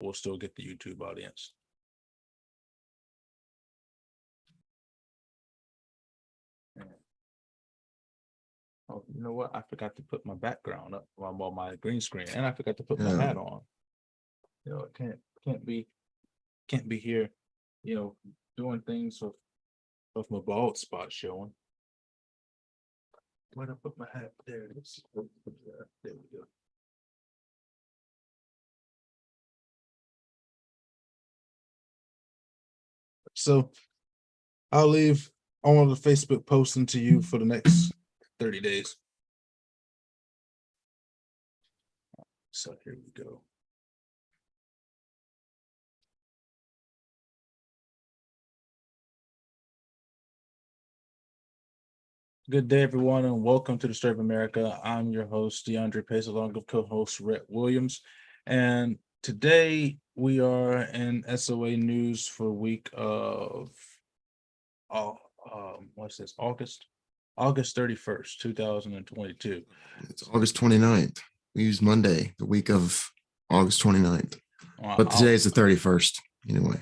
we'll still get the YouTube audience. Oh, you know what? I forgot to put my background up on my green screen, and I forgot to put my hat on. You know, it can't be here, you know, doing things with my bald spot showing. Where'd I put my hat? There it is. There we go. So I'll leave all of the Facebook posting to you for the next 30 days. So here we go. Good day, everyone, and welcome to the State of America. I'm your host, DeAndre Pace, along with co-host Rhett Williams. And today we are in SOA news for week of what's this? August 31st, 2022. It's August 29th. We use Monday, the week of August 29th. But today is the 31st, anyway.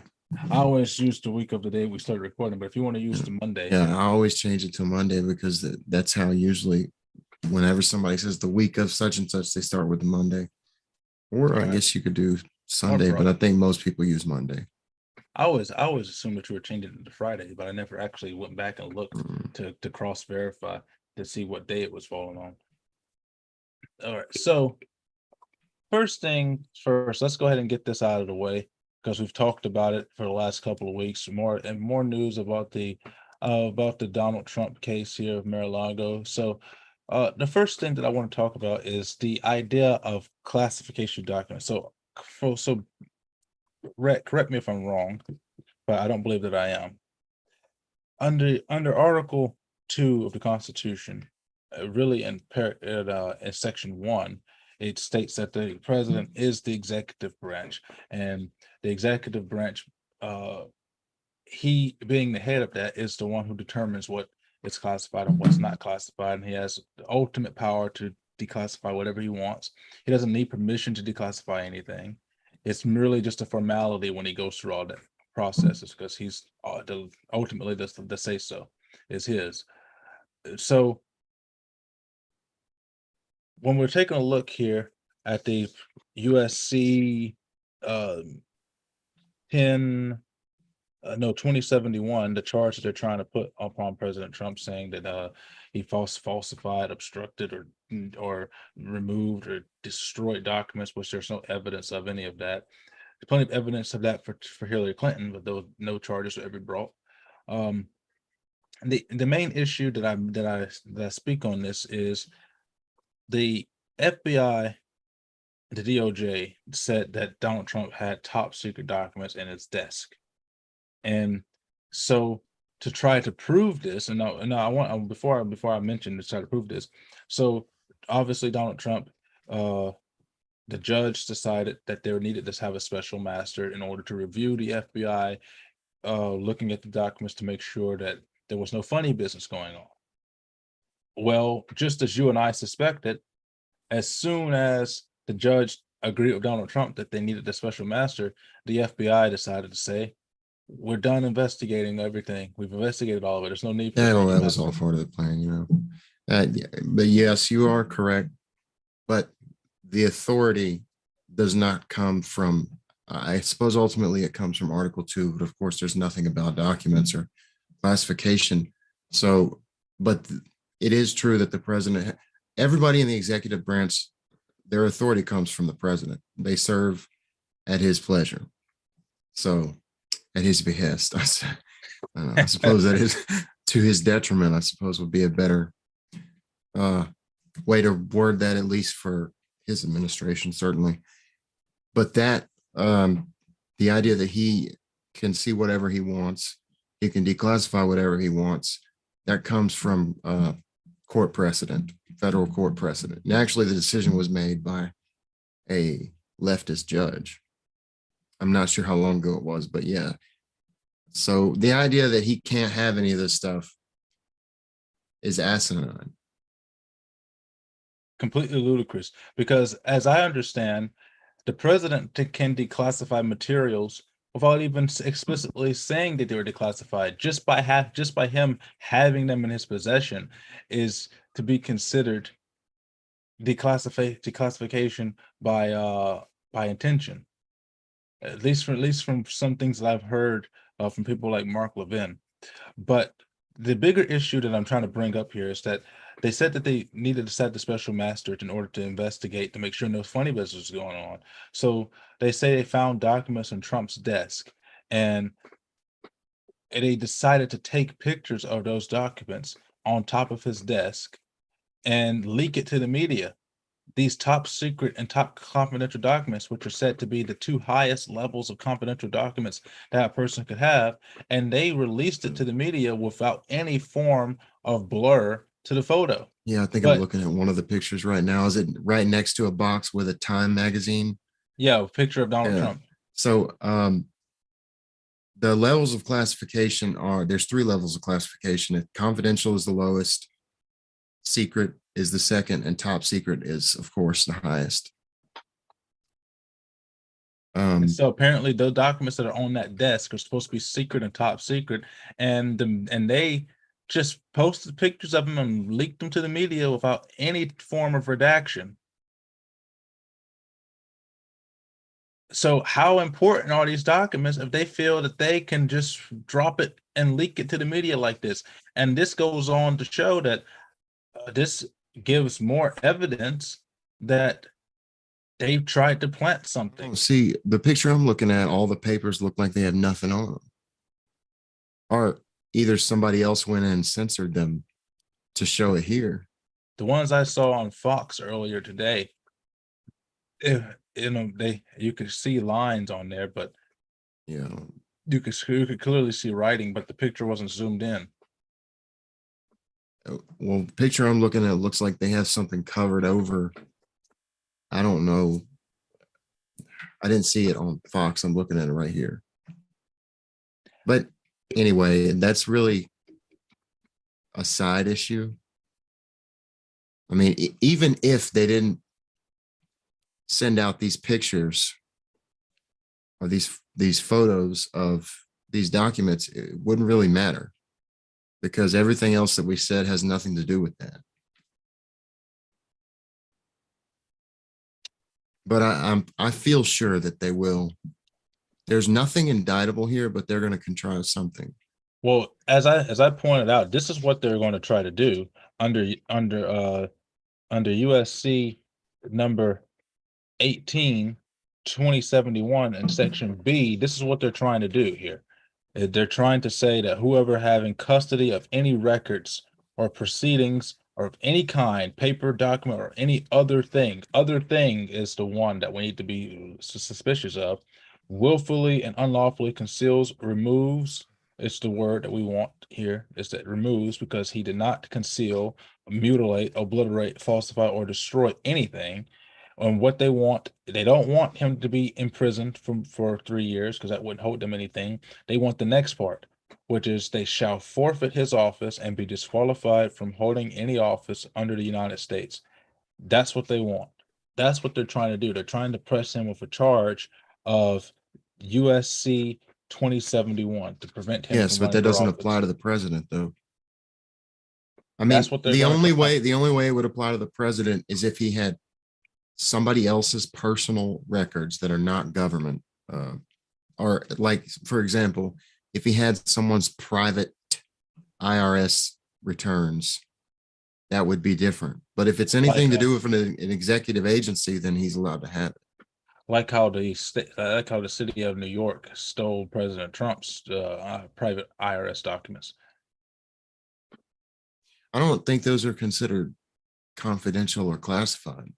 I always use the week of the day we start recording, but if you want to use the Monday. Yeah, I always change it to Monday because that's how usually whenever somebody says the week of such and such, they start with the Monday. Or I guess you could do Sunday, but I think most people use Monday. I always assumed that you were changing it to Friday, but I never actually went back and looked to cross verify to see what day it was falling on. All right, so first thing first, let's go ahead and get this out of the way because we've talked about it for the last couple of weeks. More news about the Donald Trump case here of Mar-a-Lago. So the first thing that I want to talk about is the idea of classification documents. So Rhett, correct me if I'm wrong, but I don't believe that I am. Under Article 2 of the Constitution, really in Section 1, it states that the president is the executive branch, and the executive branch, he being the head of that, is the one who determines what is classified and what's not classified, and he has the ultimate power to declassify whatever he wants. He doesn't need permission to declassify anything. It's merely just a formality when he goes through all that processes because he's ultimately the say so is his. So when we're taking a look here at the USC 2071, the charge that they're trying to put upon President Trump, saying that he falsified, obstructed, or removed or destroyed documents, which there's no evidence of any of that. There's plenty of evidence of that for Hillary Clinton, but those no charges were ever brought. The main issue that I speak on this is the FBI, the DOJ said that Donald Trump had top secret documents in his desk. And so to try to prove this, and I want before I mention to try to prove this. So obviously Donald Trump, the judge decided that they needed to have a special master in order to review the FBI, looking at the documents to make sure that there was no funny business going on. Well, just as you and I suspected, as soon as the judge agreed with Donald Trump that they needed a special master, the FBI decided to say, we're done investigating everything. We've investigated all of it. There's no need for that was all part of the plan, you know. But yes, you are correct. But the authority does not come from, I suppose ultimately it comes from Article 2, but of course there's nothing about documents or classification. So, but it is true that the president, everybody in the executive branch, their authority comes from the president. They serve at his pleasure. So at his behest, I suppose that is to his detriment, I suppose would be a better way to word that, at least for his administration, certainly. But that the idea that he can see whatever he wants, he can declassify whatever he wants, that comes from court precedent, federal court precedent. And actually the decision was made by a leftist judge. I'm not sure how long ago it was, but yeah. So the idea that he can't have any of this stuff is asinine. Completely ludicrous, because as I understand, The president can declassify materials without even explicitly saying that they were declassified. Just by him having them in his possession is to be considered declassification by intention. At least from some things that I've heard from people like Mark Levin. But the bigger issue that I'm trying to bring up here is that they said that they needed to set the special master in order to investigate to make sure no funny business was going on. So they say they found documents on Trump's desk, and they decided to take pictures of those documents on top of his desk and leak it to the media. These top secret and top confidential documents, which are said to be the two highest levels of confidential documents that a person could have, and they released it to the media without any form of blur to the photo. Yeah, I think I'm But looking at one of the pictures right now. Is it right next to a box with a Time magazine? yeah, a picture of Donald Yeah. Trump. So the levels of classification are, there's three levels of classification. Confidential is the lowest, secret is the second, and top secret is, of course, the highest. And so apparently those documents that are on that desk are supposed to be secret and top secret, and they just posted pictures of them and leaked them to the media without any form of redaction. So how important are these documents if they feel that they can just drop it and leak it to the media like this? And this goes on to show that this gives more evidence that they've tried to plant something. See, the picture I'm looking at, all the papers look like they have nothing on them. Or either somebody else went in and censored them to show it here. The ones I saw on Fox earlier today, you could see lines on there, but Yeah. you could clearly see writing, but the picture wasn't zoomed in. Well, the picture I'm looking at looks like they have something covered over. I don't know. I didn't see it on Fox. I'm looking at it right here. But anyway, that's really a side issue. I mean, even if they didn't send out these pictures or these photos of these documents, it wouldn't really matter because everything else that we said has nothing to do with that. But I feel sure that they will. There's nothing indictable here, but they're going to contrive something. Well, as I pointed out, this is what they're going to try to do under USC number 18 2071 and section B. This is what they're trying to do here. They're trying to say that whoever having custody of any records or proceedings or of any kind, paper, document, or any other thing is the one that we need to be suspicious of, willfully and unlawfully conceals, removes. It's the word that we want here, is that removes, because he did not conceal, mutilate, obliterate, falsify, or destroy anything. And what they want, they don't want him to be imprisoned for 3 years because that wouldn't hold them anything. They want the next part, which is they shall forfeit his office and be disqualified from holding any office under the United States. That's what they want. That's what they're trying to do. They're trying to press him with a charge of USC 2071 to prevent him Yes, from but running that for doesn't office. apply to the president, though. I That's mean, what they're the gonna only try. way it would apply to the president is if he had somebody else's personal records that are not government, or like, for example, if he had someone's private IRS returns, that would be different. But if it's anything to do with an executive agency, then he's allowed to have it. Like how the city of New York stole President Trump's private IRS documents. I don't think those are considered confidential or classified.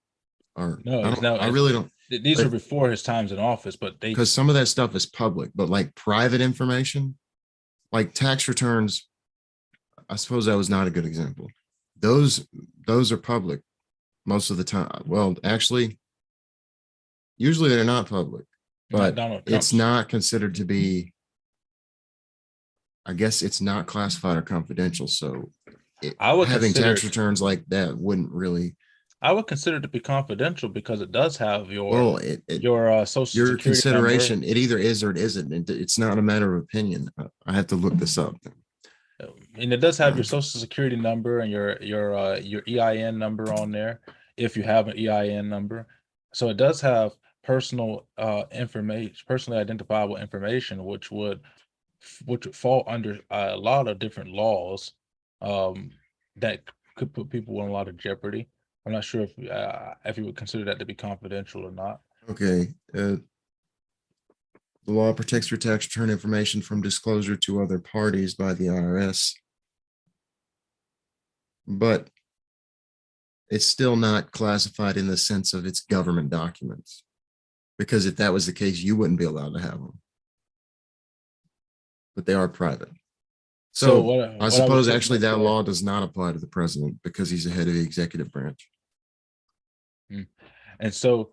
Or No, I it's don't. no. I really don't. These are before his times in office, but they Because some of that stuff is public, but like private information, like tax returns, I suppose that was not a good example. Those are public most of the time. Well, actually, usually they're not public, not but Donald it's Trump's. not considered to be. I guess it's not classified or confidential. So I would having consider tax returns like that wouldn't really I would consider it to be confidential because it does have Well, your social your security number. consideration, it either is or it isn't. It's not a matter of opinion. I have to look this up. And it does have Uh, your social security number and your EIN number on there if you have an EIN number. So it does have personal information, personally identifiable information, which would fall under a lot of different laws um, that could put people in a lot of jeopardy. I'm not sure if you would consider that to be confidential or not. okay. The law protects your tax return information from disclosure to other parties by the IRS, but it's still not classified in the sense of its government documents. Because if that was the case, you wouldn't be allowed to have them. But they are private. So So I what I was suppose looking actually up that there. law does not apply to the president because he's the head of the executive branch. Mm. And so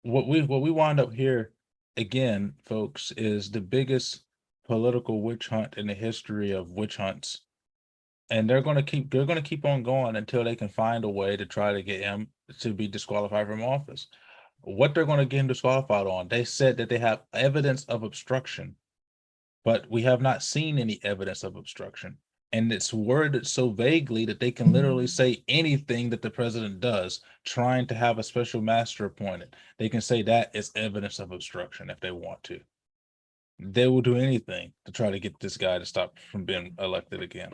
what we wind up here again, folks, is the biggest political witch hunt in the history of witch hunts. And they're gonna keep on going until they can find a way to try to get him to be disqualified from office. What they're gonna get him disqualified on, they said that they have evidence of obstruction, but we have not seen any evidence of obstruction. And it's worded so vaguely that they can literally say anything that the president does, trying to have a special master appointed. They can say that is evidence of obstruction if they want to. They will do anything to try to get this guy to stop from being elected again.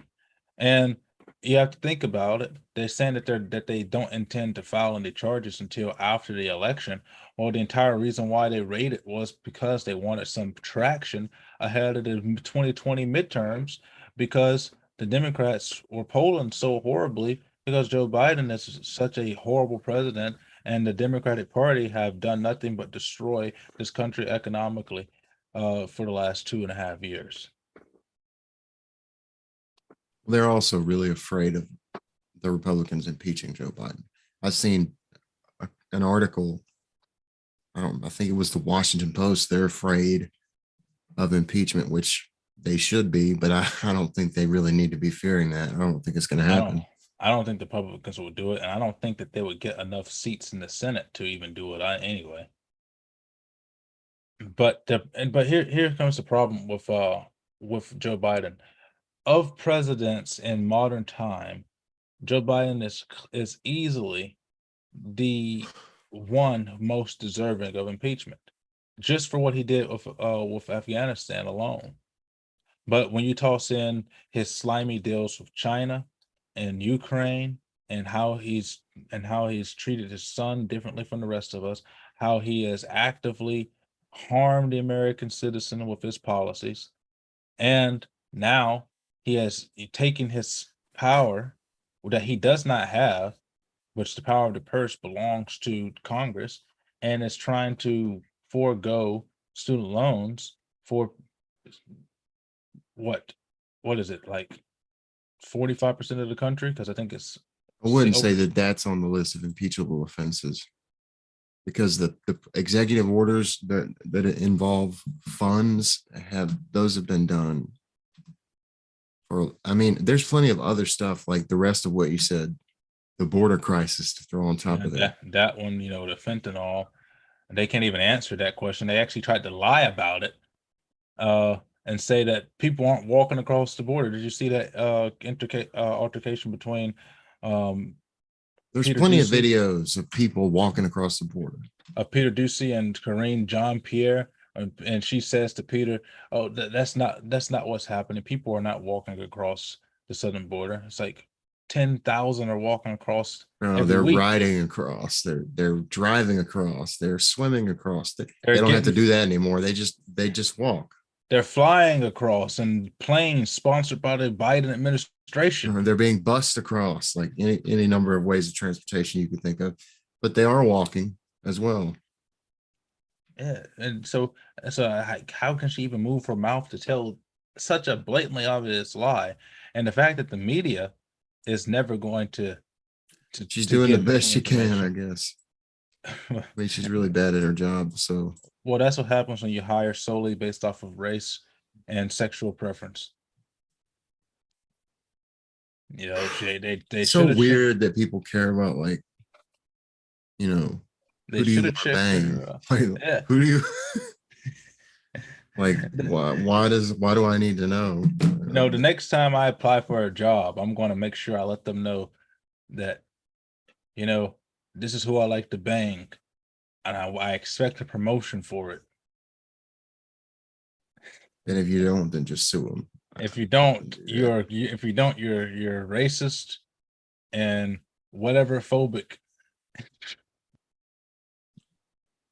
And you have to think about it. They're saying that they don't intend to file any charges until after the election. Well, the entire reason why they raided was because they wanted some traction ahead of the 2020 midterms because the Democrats were polling so horribly because Joe Biden is such a horrible president and the Democratic Party have done nothing but destroy this country economically for the last 2.5 years. They're also really afraid of the Republicans impeaching Joe Biden. I've seen an article. I think it was the Washington Post. They're afraid of impeachment, which they should be, but I don't think they really need to be fearing that. I don't think it's going to I don't happen. I don't think the Republicans would do it, and I don't think that they would get enough seats in the Senate to even do it anyway. But here comes the problem with Joe Biden. Of presidents in modern time, Joe Biden is easily the one most deserving of impeachment, just for what he did with Afghanistan alone. But when you toss in his slimy deals with China and Ukraine and how he's treated his son differently from the rest of us, how he has actively harmed the American citizen with his policies, and now he has taken his power that he does not have, which the power of the purse belongs to Congress, and is trying to forego student loans for what what is it like 45% of the country? Because I think it's I wouldn't say over. that that's on the list of impeachable offenses because the executive orders that involve funds have been done for. I mean, there's plenty of other stuff like the rest of what you said, the border crisis to throw on top Yeah, of that. that one, the fentanyl, they can't even answer that question. They actually tried to lie about it, and say that people aren't walking across the border. Did you see that altercation between um, There's Peter plenty of Ducey, videos of people walking across the border. And Corinne Jean Pierre, and she says to Peter, "Oh, that's not what's happening. People are not walking across the southern border. It's like 10,000 are walking across every They're week. riding across. They're driving across. They're swimming across. They They're don't have to getting do that anymore. They just walk. they're flying across in planes sponsored by the Biden administration." They're being bussed across like any number of ways of transportation you could think of, but they are walking as well. Yeah, and so how can she even move her mouth to tell such a blatantly obvious lie? And the fact that the media is never going to She's to doing the give best any she can, I information. guess. I mean, she's really bad at her job. So Well, that's what happens when you hire solely based off of race and sexual preference. They it's should so have changed. weird that people care about like You know, They who do you should want have to checked bang? their Like, yeah. who do you like? Why do I need to know? No, the next time I apply for a job, I'm going to make sure I let them know that, you know, this is who I like to bang, and I expect a promotion for it. And if you don't, then just sue them. If you don't, Yeah. if you don't, you're racist and whatever phobic.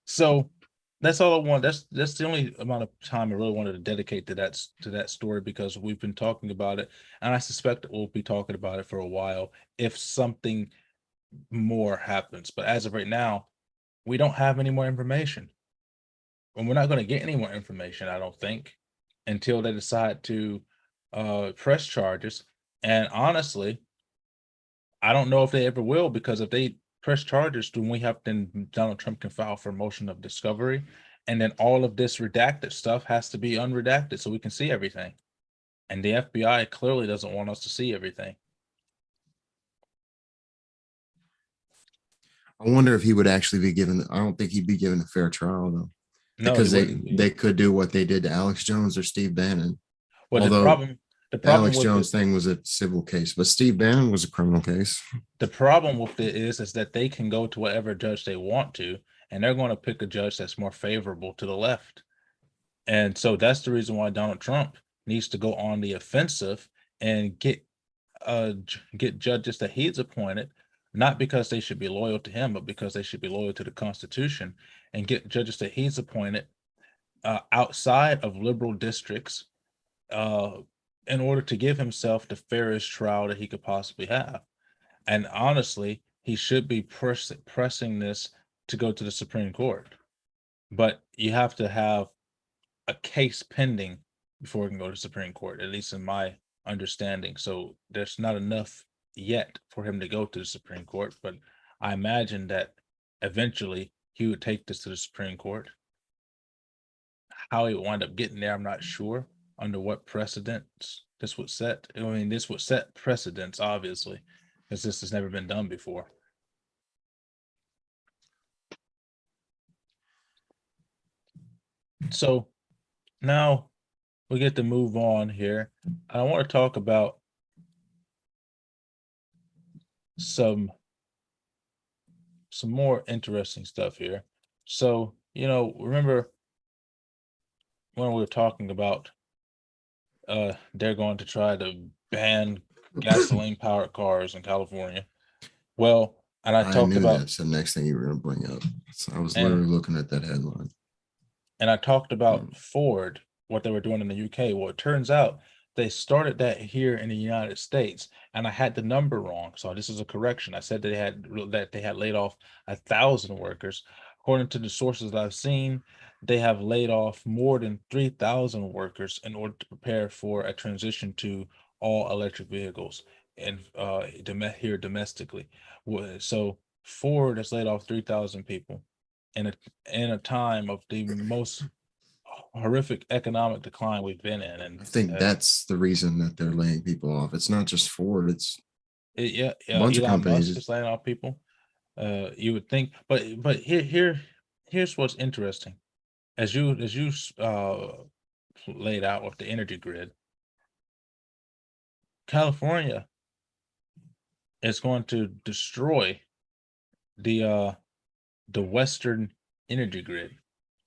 So that's all I want. That's the only amount of time I really wanted to dedicate to that story, because we've been talking about it, and I suspect that we'll be talking about it for a while if something more happens. But as of right now, we don't have any more information, and we're not going to get any more information, I don't think, until they decide to press charges. And honestly, I don't know if they ever will, because if they press charges, then Donald Trump can file for a motion of discovery, and then all of this redacted stuff has to be unredacted so we can see everything. And the FBI clearly doesn't want us to see everything. I wonder if he would actually be given. I don't think he'd be given a fair trial though, No, he because wouldn't be. they could do what they did to Alex Jones or Steve Bannon. Well, Although the the problem Alex with Jones it, thing was a civil case, but Steve Bannon was a criminal case. the problem with it is that they can go to whatever judge they want to, and they're going to pick a judge that's more favorable to the left. And so that's the reason why Donald Trump needs to go on the offensive and get judges that he's appointed, not because they should be loyal to him, but because they should be loyal to the Constitution, and get judges that he's appointed outside of liberal districts, uh, in order to give himself the fairest trial that he could possibly have. And honestly, he should be pressing this to go to the Supreme Court. But you have to have a case pending before it can go to Supreme Court, at least in my understanding. So there's not enough yet for him to go to the Supreme Court, but I imagine that eventually he would take this to the Supreme Court. How he would wind up getting there, I'm not sure. Under what precedents this would set. I mean, this would set precedents, obviously, because this has never been done before. So now we get to move on here. I want to talk about some more interesting stuff here. So, remember when we were talking about they're going to try to ban gasoline powered cars in California. Well, and I I talked knew about that's the next thing you were going to bring up. So I was and literally looking at that headline. and I talked Hmm. about Ford, what they were doing in the UK. Well, it turns out they started that here in the United States, and I had the number wrong. So this is a correction. I said that they had laid off 1,000 workers. According to the sources that I've seen, they have laid off more than 3,000 workers in order to prepare for a transition to all electric vehicles and here domestically. So Ford has laid off 3,000 people in a time of the most horrific economic decline we've been in. And I think uh, that's the reason that they're laying people off. It's not just Ford; it's yeah, a bunch of Elon Musk companies. is laying off people. You would think, but here's what's interesting. As you laid out with the energy grid, California is going to destroy the uh the Western energy grid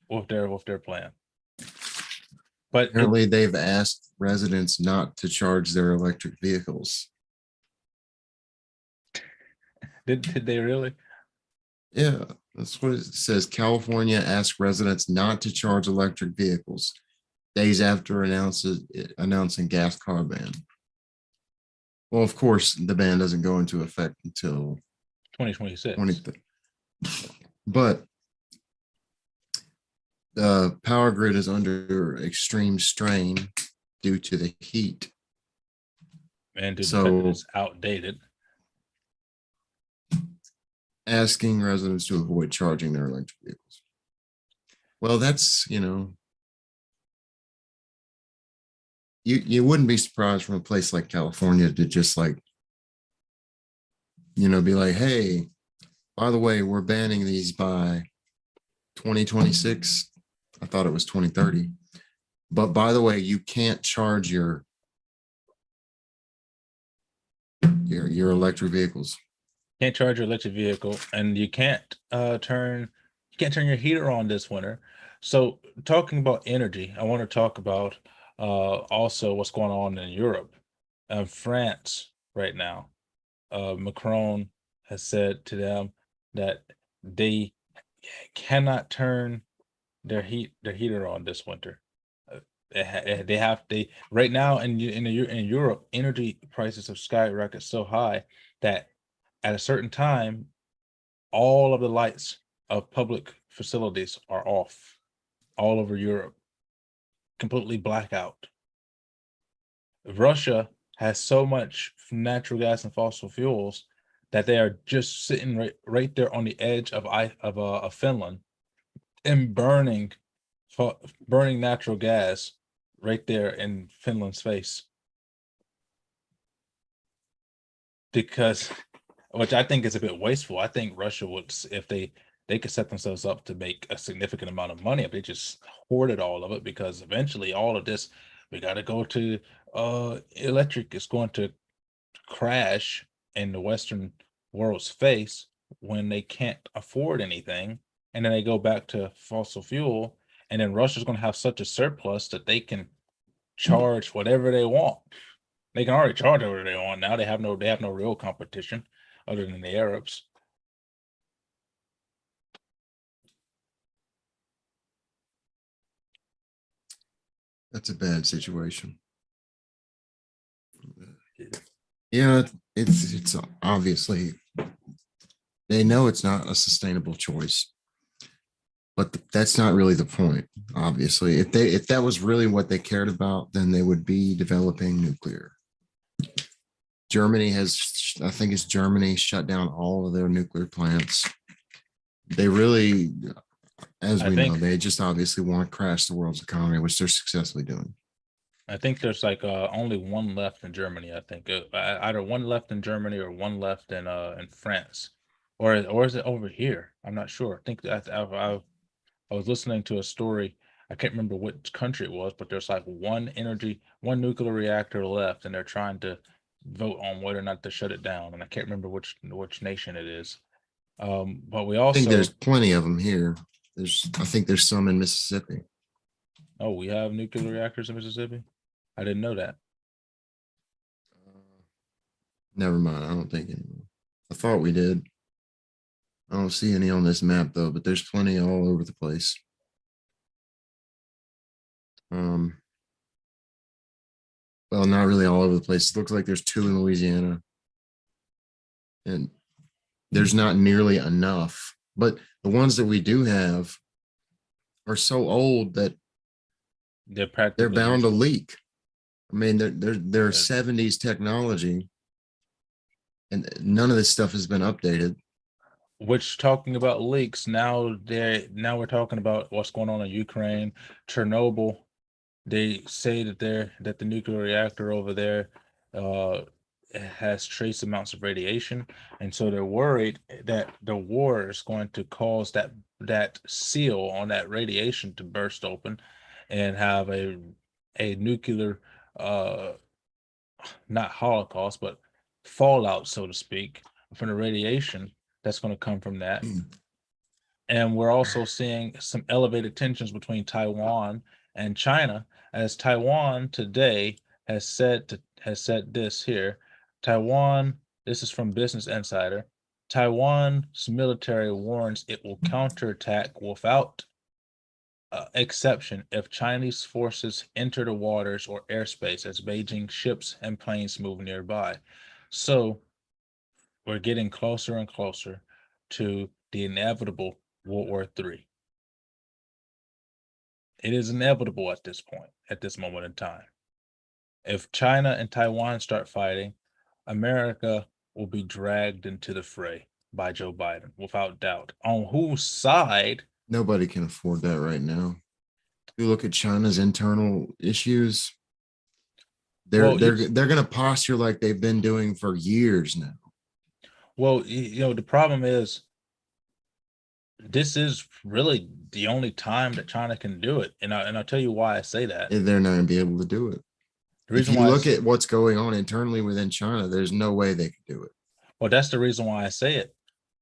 with their plan. But Apparently, they've asked residents not to charge their electric vehicles. did they really? Yeah, that's what it says. California asked residents not to charge electric vehicles days after announcing gas car ban. Well, of course, the ban doesn't go into effect until 2026. 20. But the power grid is under extreme strain due to the heat. And due to the fact that So it's outdated. asking residents to avoid charging their electric vehicles. Well, that's, you wouldn't be surprised from a place like California to just like, be like, hey, By the way, we're banning these by 2026. I thought it was 2030. But by the way, you can't charge your electric vehicles. Can't charge your electric vehicle, and you can't turn your heater on this winter. So talking about energy, I want to talk about also what's going on in Europe. France right now. Macron has said to them that they cannot turn their heater on this winter. They right now in Europe, energy prices have skyrocketed so high that at a certain time, all of the lights of public facilities are off all over Europe, completely blackout. Russia has so much natural gas and fossil fuels that they are just sitting right there on the edge of Finland and burning natural gas right there in Finland's face, because which I think is a bit wasteful. I think Russia would, if they could set themselves up to make a significant amount of money if they just hoarded all of it, because eventually all of this, we got to go to electric is going to crash in the Western world's face when they can't afford anything, and then they go back to fossil fuel, and then Russia's going to have such a surplus that they can charge whatever they want. They can already charge whatever they want now. They have no real competition other than the Arabs. That's a bad situation. Yeah, it's obviously they know it's not a sustainable choice, but that's not really the point. Obviously, if that was really what they cared about, then they would be developing nuclear. Germany has, I think it's Germany, shut down all of their nuclear plants. They really, as I we know, think they just obviously want to crash the world's economy, which they're successfully doing. I think there's like only one left in Germany. I think either one left in Germany or one left in France, or is it over here? I'm not sure. I think that I was listening to a story. I can't remember which country it was, but there's like one nuclear reactor left, and they're trying to vote on whether or not to shut it down. And I can't remember which nation it is. But we I think there's also, plenty of them here. I think there's some in Mississippi. oh, we have nuclear reactors in Mississippi. I didn't know that. Never mind. I don't think anymore. I thought we did. I don't see any on this map though, but there's plenty all over the place. Um, well, not really all over the place. It looks like there's two in Louisiana, and there's not nearly enough. But the ones that we do have are so old that They're they're practically bound to useless. leak. I mean, they're Uh, 70s technology, and none of this stuff has been updated. Which talking about leaks, now we're talking about what's going on in Ukraine, Chernobyl. They say that the nuclear reactor over there uh has trace amounts of radiation, and so they're worried that the war is going to cause that seal on that radiation to burst open and have a nuclear uh not holocaust, but fallout, so to speak, from the radiation that's going to come from that. And we're also seeing some elevated tensions between Taiwan and China, as Taiwan today has said this here. Taiwan, this is from Business Insider. Taiwan's military warns it will counterattack without exception if Chinese forces enter the waters or airspace as Beijing ships and planes move nearby. So we're getting closer and closer to the inevitable World War III. It is inevitable at this point, at this moment in time. If China and Taiwan start fighting, America will be dragged into the fray by Joe Biden, without doubt. On whose side? Nobody can afford that right now. You look at China's internal issues, they're Well, they're they're going to posture like they've been doing for years now. the problem is this is really the only time that China can do it, and I'll tell you why I say that. They're not going to be able to do it. The If reason you why, look at what's going on internally within China, there's no way they could do it. well, that's the reason why I say it,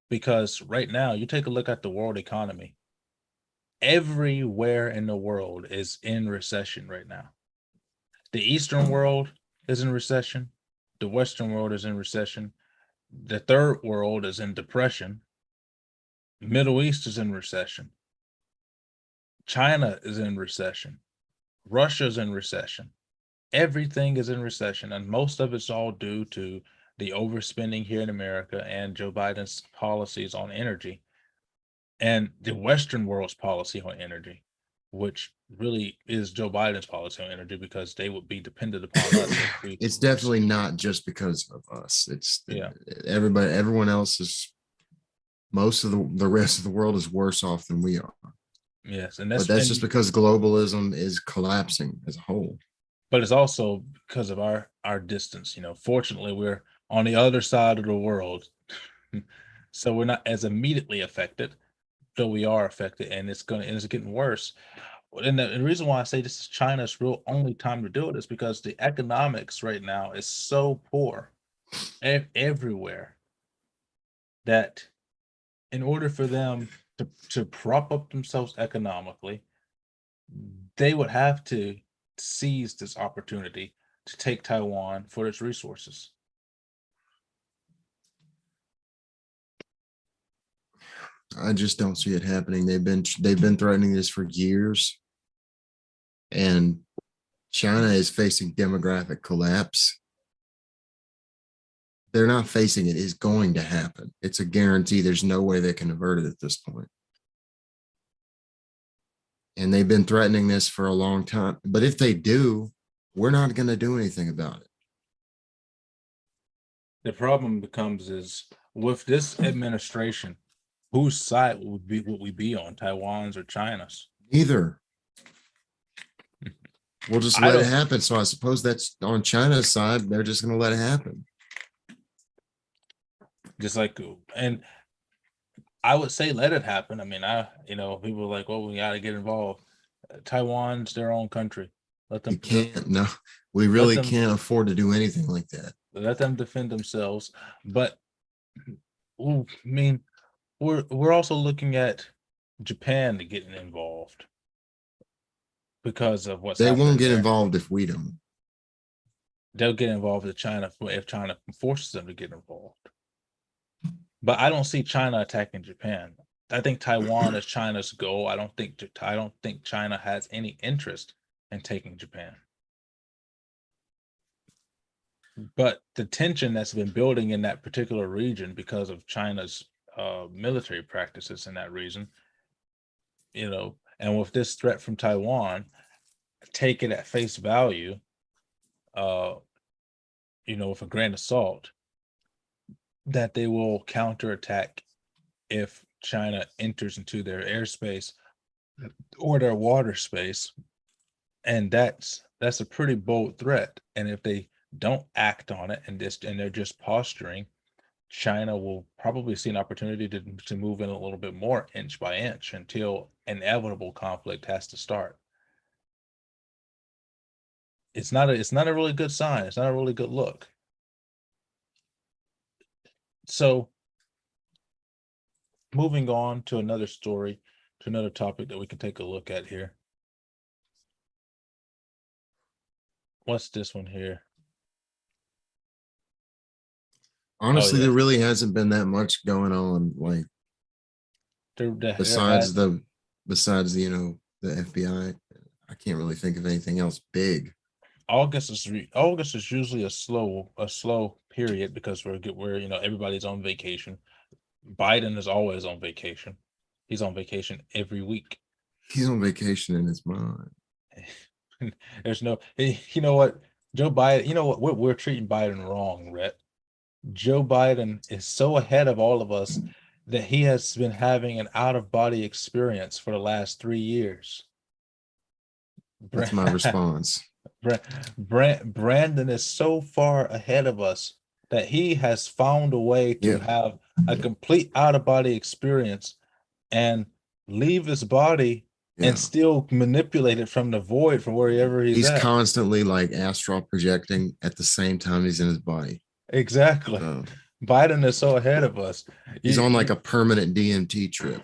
because right now you take a look at the world economy. Everywhere in the world is in recession right now. The Eastern world is in recession. The Western world is in recession. The third world is in depression. Middle East is in recession. China is in recession. Russia's in recession. Everything is in recession, and most of it's all due to the overspending here in America and Joe Biden's policies on energy and the Western world's policy on energy, which really is Joe Biden's policy on energy because they would be dependent upon us if we. It's definitely not just because of us. It's Yeah. everybody, everyone else is, most of the rest of the world is worse off than we are. Yes, and But that's just because globalism is collapsing as a whole. but it's also because of our distance. Fortunately, we're on the other side of the world, so we're not as immediately affected, though we are affected, and it's getting worse. And the reason why I say this is China's real only time to do it is because the economics right now is so poor everywhere that in order for them to prop up themselves economically, they would have to seize this opportunity to take Taiwan for its resources. I just don't see it happening. They've been threatening this for years, and China is facing demographic collapse. They're not facing it. It's going to happen. It's a guarantee. There's no way they can avert it at this point. And they've been threatening this for a long time. But if they do, we're not going to do anything about it. The problem becomes is with this administration, whose side would we be on, Taiwan's or China's? Neither. We'll just I let it don't happen. So I suppose that's on China's side. They're just going to let it happen. just like, and I would say let it happen. I mean, people are like, well, we got to get involved. Taiwan's their own country. Let You them can't. No, we let really them can't afford to do anything like that. let them defend themselves. But I mean, we're also looking at Japan to getting involved because of what's They won't happening get there. involved if we don't. They'll get involved with China if China forces them to get involved. But I don't see China attacking Japan. I think Taiwan is China's goal. I don't think China has any interest in taking Japan. But the tension that's been building in that particular region because of China's military practices in that region, and with this threat from Taiwan, take it at face value, with a grain of salt, that they will counterattack if China enters into their airspace or their water space. And that's a pretty bold threat. And if they don't act on it and they're just posturing, China will probably see an opportunity to move in a little bit more inch by inch until inevitable conflict has to start. It's not a really good sign. It's not a really good look. So moving on to another story, to another topic that we can take a look at here. What's this one here? Honestly, yeah. there really hasn't been that much going on. Like besides the FBI, I can't really think of anything else big. August is usually a slow period because we're everybody's on vacation. Biden is always on vacation. He's on vacation every week. He's on vacation in his mind. There's no, you know what, Joe Biden, we're treating Biden wrong, Rhett. Joe Biden is so ahead of all of us that he has been having an out-of-body experience for the last 3 years. That's my response. Brandon is so far ahead of us that he has found a way to have a complete out-of-body experience and leave his body Yeah. and still manipulate it from the void from wherever he's He's at. constantly like astral projecting at the same time he's in his body. Exactly. So Biden is so ahead of us. he's on like You, a permanent DMT trip.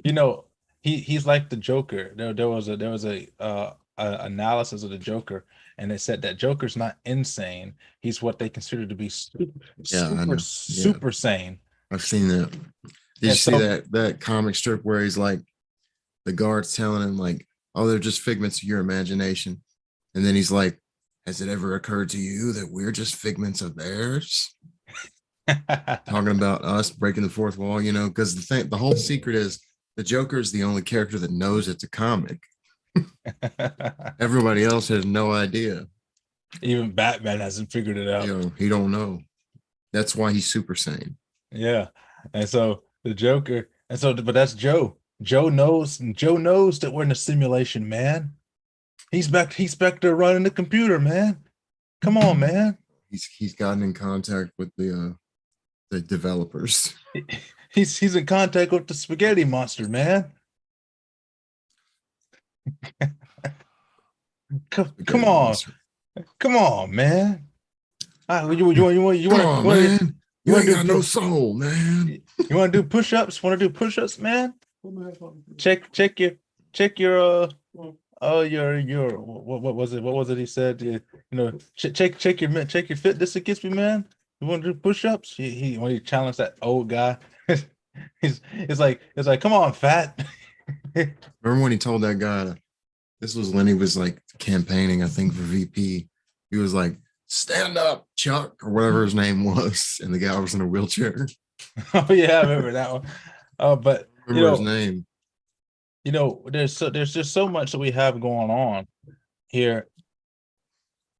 you know, he's like the Joker. There was a analysis of the Joker, and it said that Joker's not insane. He's what they consider to be Yeah, I know. Yeah, super sane. I've seen that. Did you And see so, that comic strip where he's like the guards telling him like, "Oh, they're just figments of your imagination," and then he's like, "Has it ever occurred to you that we're just figments of theirs?" Talking about us breaking the fourth wall, because the whole secret is the Joker is the only character that knows it's a comic. Everybody else has no idea. even Batman hasn't figured it out. He don't know. That's why he's super sane. Yeah. And so the Joker, and so, but that's Joe. Joe knows that we're in a simulation, man. He's back there running the computer, man. Come on, man. He's gotten in contact with the developers. He's in contact with the spaghetti monster, man. Come Spaghetti on. monster. Come on, man. Come on, man. You You want ain't to got no soul, man. you want to do push-ups? Want to do push-ups, man? Check your your what was it? What was it he said? Check your fitness against me, man. You want to do push-ups? He when he challenged that old guy, it's like come on, fat. Remember when he told that guy, this was when he was like campaigning, I think, for VP. He was like, stand up, Chuck, or whatever his name was. And the guy was in a wheelchair. Oh yeah, I remember that one. But Remember his name. there's just so much that we have going on here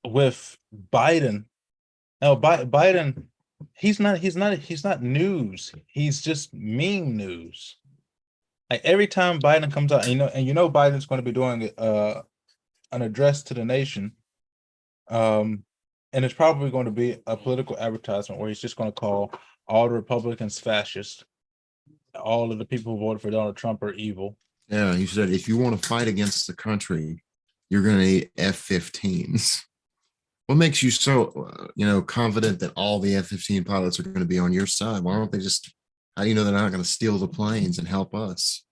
with Biden. Now, Biden, he's not news. He's just meme news. Like every time Biden comes out, Biden's going to be doing an address to the nation, and it's probably going to be a political advertisement where he's just going to call all the Republicans fascist, all of the people who voted for Donald Trump are evil. Yeah, he said, if you want to fight against the country, you're going to need F-15s. What makes you so, confident that all the F-15 pilots are going to be on your side? Why don't they just, how do you know they're not going to steal the planes and help us?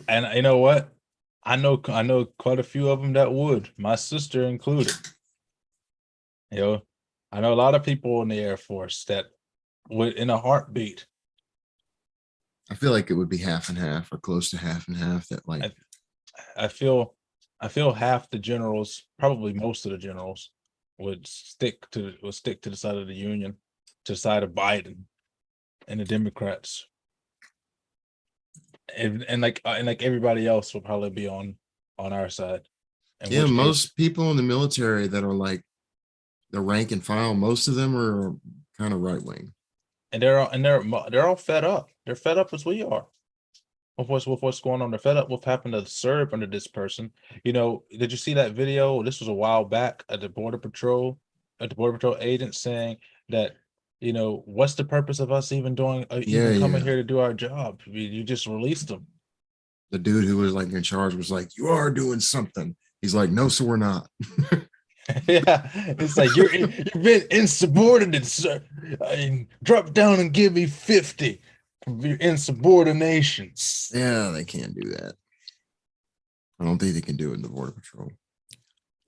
And you know what? I know quite a few of them that would, my sister included. I know a lot of people in the Air Force that would, in a heartbeat. I feel like it would be half and half or close to half and half that like, I feel half the generals, probably most of the generals, would stick to the side of the Union, to the side of Biden and the Democrats. And like everybody else will probably be on our side. yeah, most people in the military that are like the rank and file, most of them are kind of right wing. And they're all fed up. They're fed up as we are with what's going on. They're fed up with having to serve under this person. Did you see that video? This was a while back at the Border Patrol agent saying that, what's the purpose of us even doing coming here to do our job? You just released them. The dude who was like in charge was like, you are doing something. He's like, no, so we're not. Yeah, it's like you've been insubordinate, sir. Drop down and give me 50 for your insubordination. Yeah, they can't do that. I don't think they can do it in the Border Patrol.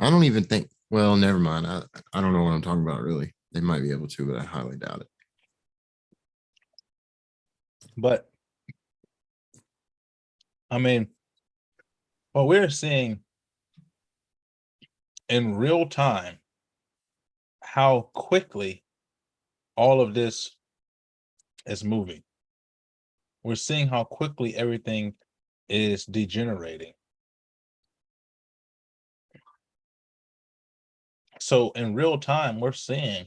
I don't even think, well, never mind. I don't know what I'm talking about, really. They might be able to, but I highly doubt it. But I mean, what we're seeing in real time, how quickly all of this is moving. We're seeing how quickly everything is degenerating. So in real time, we're seeing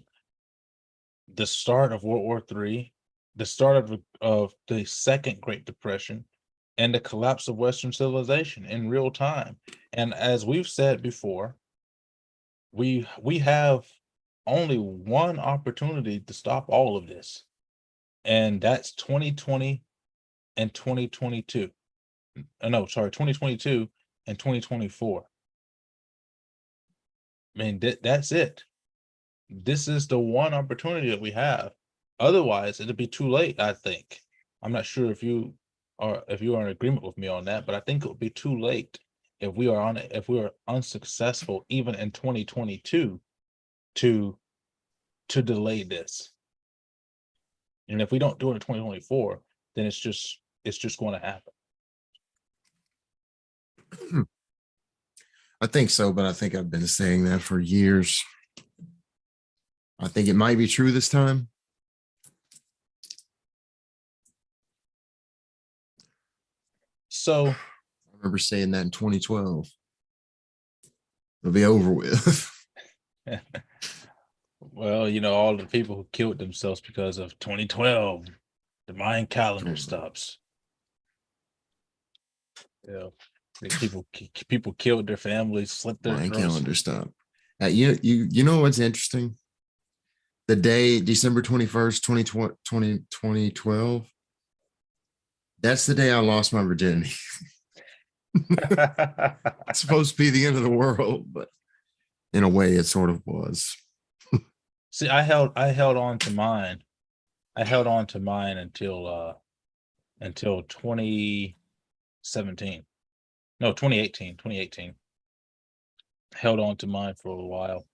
the start of World War III, the start of the Second Great Depression, and the collapse of Western civilization in real time. And as we've said before, we have only one opportunity to stop all of this, and that's 2020 and 2022. No, sorry, 2022 and 2024. I mean, that's it. This is the one opportunity that we have. Otherwise, it'll be too late, I think. I'm not sure if you are in agreement with me on that, but I think it would be too late if we are unsuccessful even in 2022 to delay this. And if we don't do it in 2024, then it's just going to happen. I think so, but I think I've been saying that for years. I think it might be true this time. So I remember saying that in 2012. It'll be over with. well, all the people who killed themselves because of 2012, the Mayan calendar stops. Yeah, people killed their families, slit their Mayan throats. calendar stop. You know what's interesting? The day, December 21st, 2012, that's the day I lost my virginity. It's supposed to be the end of the world, but in a way it sort of was. See, I held on to mine. I held on to mine until 2017. No, 2018. Held on to mine for a while.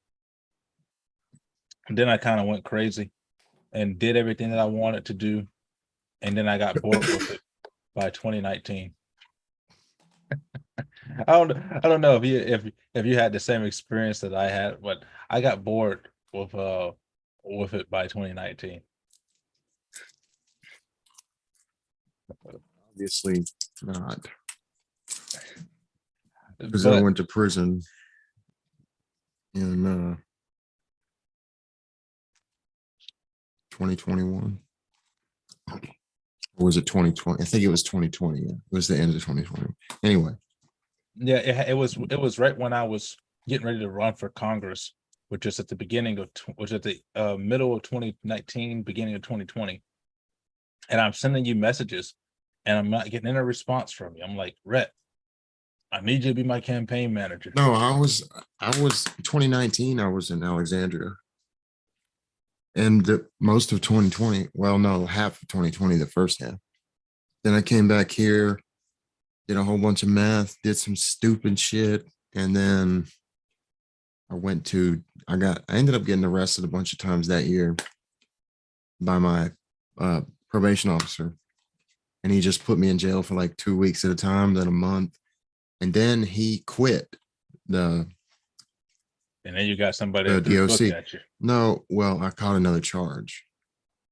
And then I kind of went crazy and did everything that I wanted to do. And then I got bored with it by 2019. I don't know if you had the same experience that I had, but I got bored with it by 2019. Obviously not. Because I went to prison in 2021. Or was it 2020? I think it was 2020. Yeah. It was the end of 2020. Anyway. Yeah, it was right when I was getting ready to run for Congress, which is at the middle of 2019, beginning of 2020. And I'm sending you messages and I'm not getting any response from you. I'm like, Rhett, I need you to be my campaign manager. No, I was 2019, I was in Alexandria. And most of 2020, well, no, half of 2020, the first half. Then I came back here, did a whole bunch of math, did some stupid shit. And then I ended up getting arrested a bunch of times that year by my probation officer. And he just put me in jail for like 2 weeks at a time, then a month. And then he quit and then you got somebody the that DOC. looked at you. No, well, I caught another charge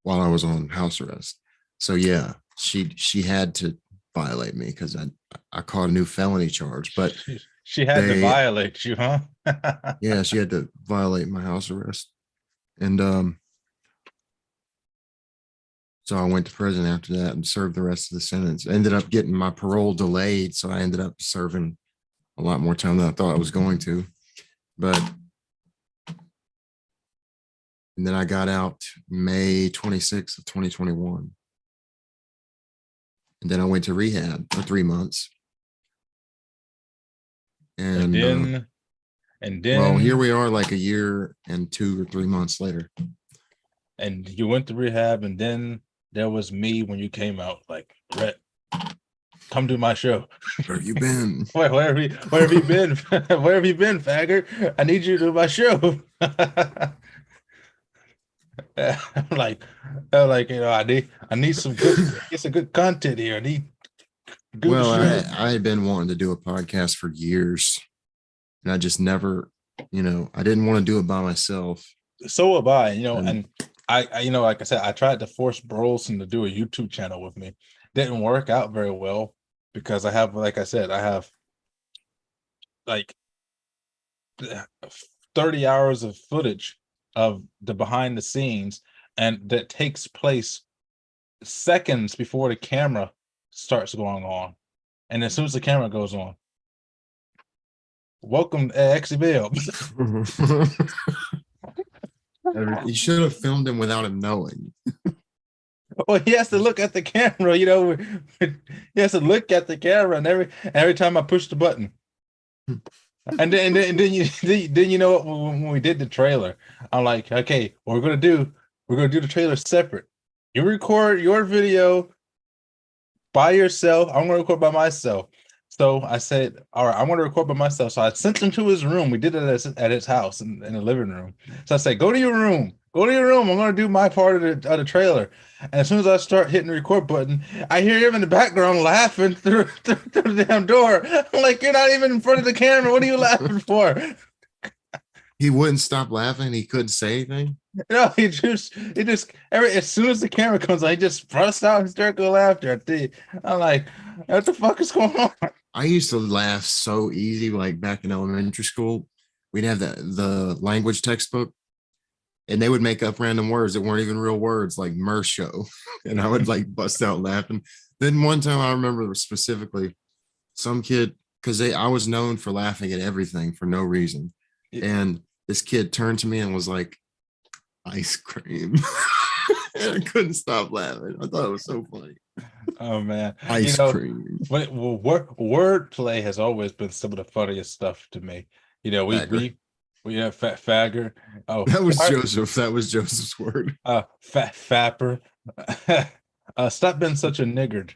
while I was on house arrest. So yeah, she had to violate me because I caught a new felony charge. But she had to violate you, huh? Yeah, she had to violate my house arrest. And so I went to prison after that and served the rest of the sentence. Ended up getting my parole delayed, so I ended up serving a lot more time than I thought I was going to. And then I got out May 26th of 2021. And then I went to rehab for 3 months. And then well, here we are like a year and 2 or 3 months later. And you went to rehab, and then there was me when you came out, like, Rhett, come do my show. Where have you been? Where have you been? Where have you been, faggot? I need you to do my show. I'm like, I need some good content here. I need good. Well, I had been wanting to do a podcast for years, and I just never, I didn't want to do it by myself. So have I, and I like I said, I tried to force Burleson to do a YouTube channel with me. Didn't work out very well because I have, like I said, I have like 30 hours of footage of the behind the scenes, and that takes place seconds before the camera starts going on. And as soon as the camera goes on, welcome to XBL. You should have filmed him without him knowing. Well, he has to look at the camera, you know. He has to look at the camera, and every time I push the button, and then you then you know what? When we did the trailer, I'm like, okay, what we're gonna do the trailer separate. You record your video by yourself. I'm gonna record by myself. So I said, all right, I'm gonna record by myself. So I sent him to his room. We did it at his house in the living room. So I said, go to your room. Go to your room. I'm gonna do my part of the trailer. And as soon as I start hitting the record button, I hear him in the background laughing through the damn door. I'm like, you're not even in front of the camera. What are you laughing for? He wouldn't stop laughing. He couldn't say anything. No, he just every as soon as the camera comes on, he just busts out hysterical laughter. I'm like, what the fuck is going on? I used to laugh so easy, like back in elementary school. We'd have the language textbook, and they would make up random words that weren't even real words, like show, and I would like bust out laughing. Then one time I remember specifically some kid, because I was known for laughing at everything for no reason, and this kid turned to me and was like, "Ice cream." And I couldn't stop laughing. I thought it was so funny. Oh man, Ice cream. Word play has always been some of the funniest stuff to me. You know, Bagger. we have fat fagger. Oh, That was Joseph. That was Joseph's word. fat fapper. Stop being such a niggard.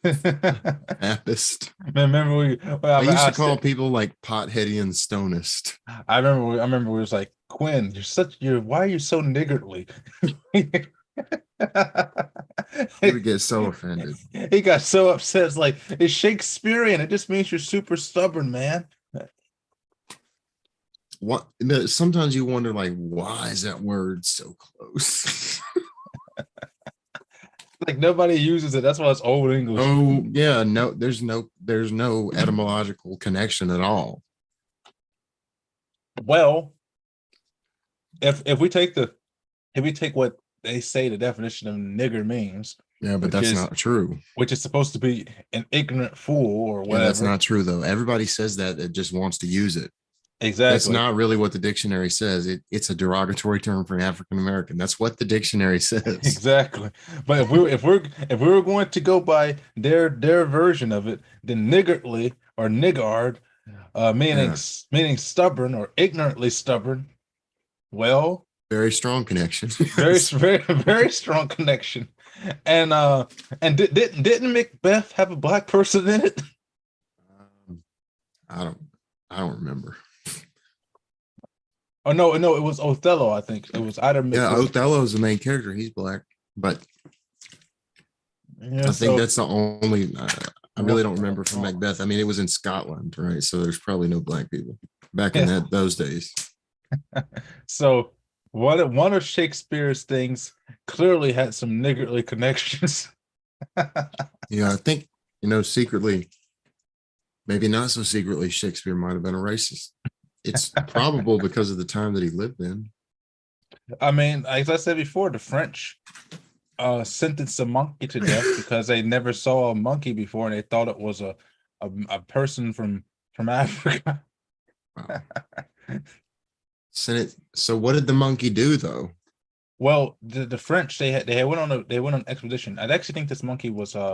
Apist. Remember I used to call people like potheady and stonist. I remember we was like, Quinn, why are you so niggardly? He would get so offended. He got so upset. It's like, it's Shakespearean. It just means you're super stubborn, man. What sometimes you wonder, like, why is that word so close? Like nobody uses it. That's why it's old English. Oh yeah, no, there's no etymological connection at all. Well, if we take what they say the definition of nigger means, Yeah, but that's not true. Which is supposed to be an ignorant fool or whatever. Yeah, that's not true though. Everybody says that, it just wants to use it. Exactly. That's not really what the dictionary says. It's a derogatory term for African American. That's what the dictionary says. Exactly. But if we were going to go by their version of it, then niggardly or niggard, meaning stubborn or ignorantly stubborn. Well, very strong connection. very strong connection. And didn't Macbeth have a black person in it? I don't remember. Oh no, it was Othello. I think it was either. Yeah, Othello is the main character. He's black, but I think that's the only. I really don't remember from Macbeth. I mean, it was in Scotland, right? So there's probably no black people back in those days. So one of Shakespeare's things clearly had some niggardly connections. Yeah, I think secretly, maybe not so secretly, Shakespeare might have been a racist. It's probable because of the time that he lived in. I mean, as I said before, the French sentenced a monkey to death because they never saw a monkey before and they thought it was a person from Africa. Wow. So what did the monkey do though? Well, the French they went on an expedition. I actually think this monkey was they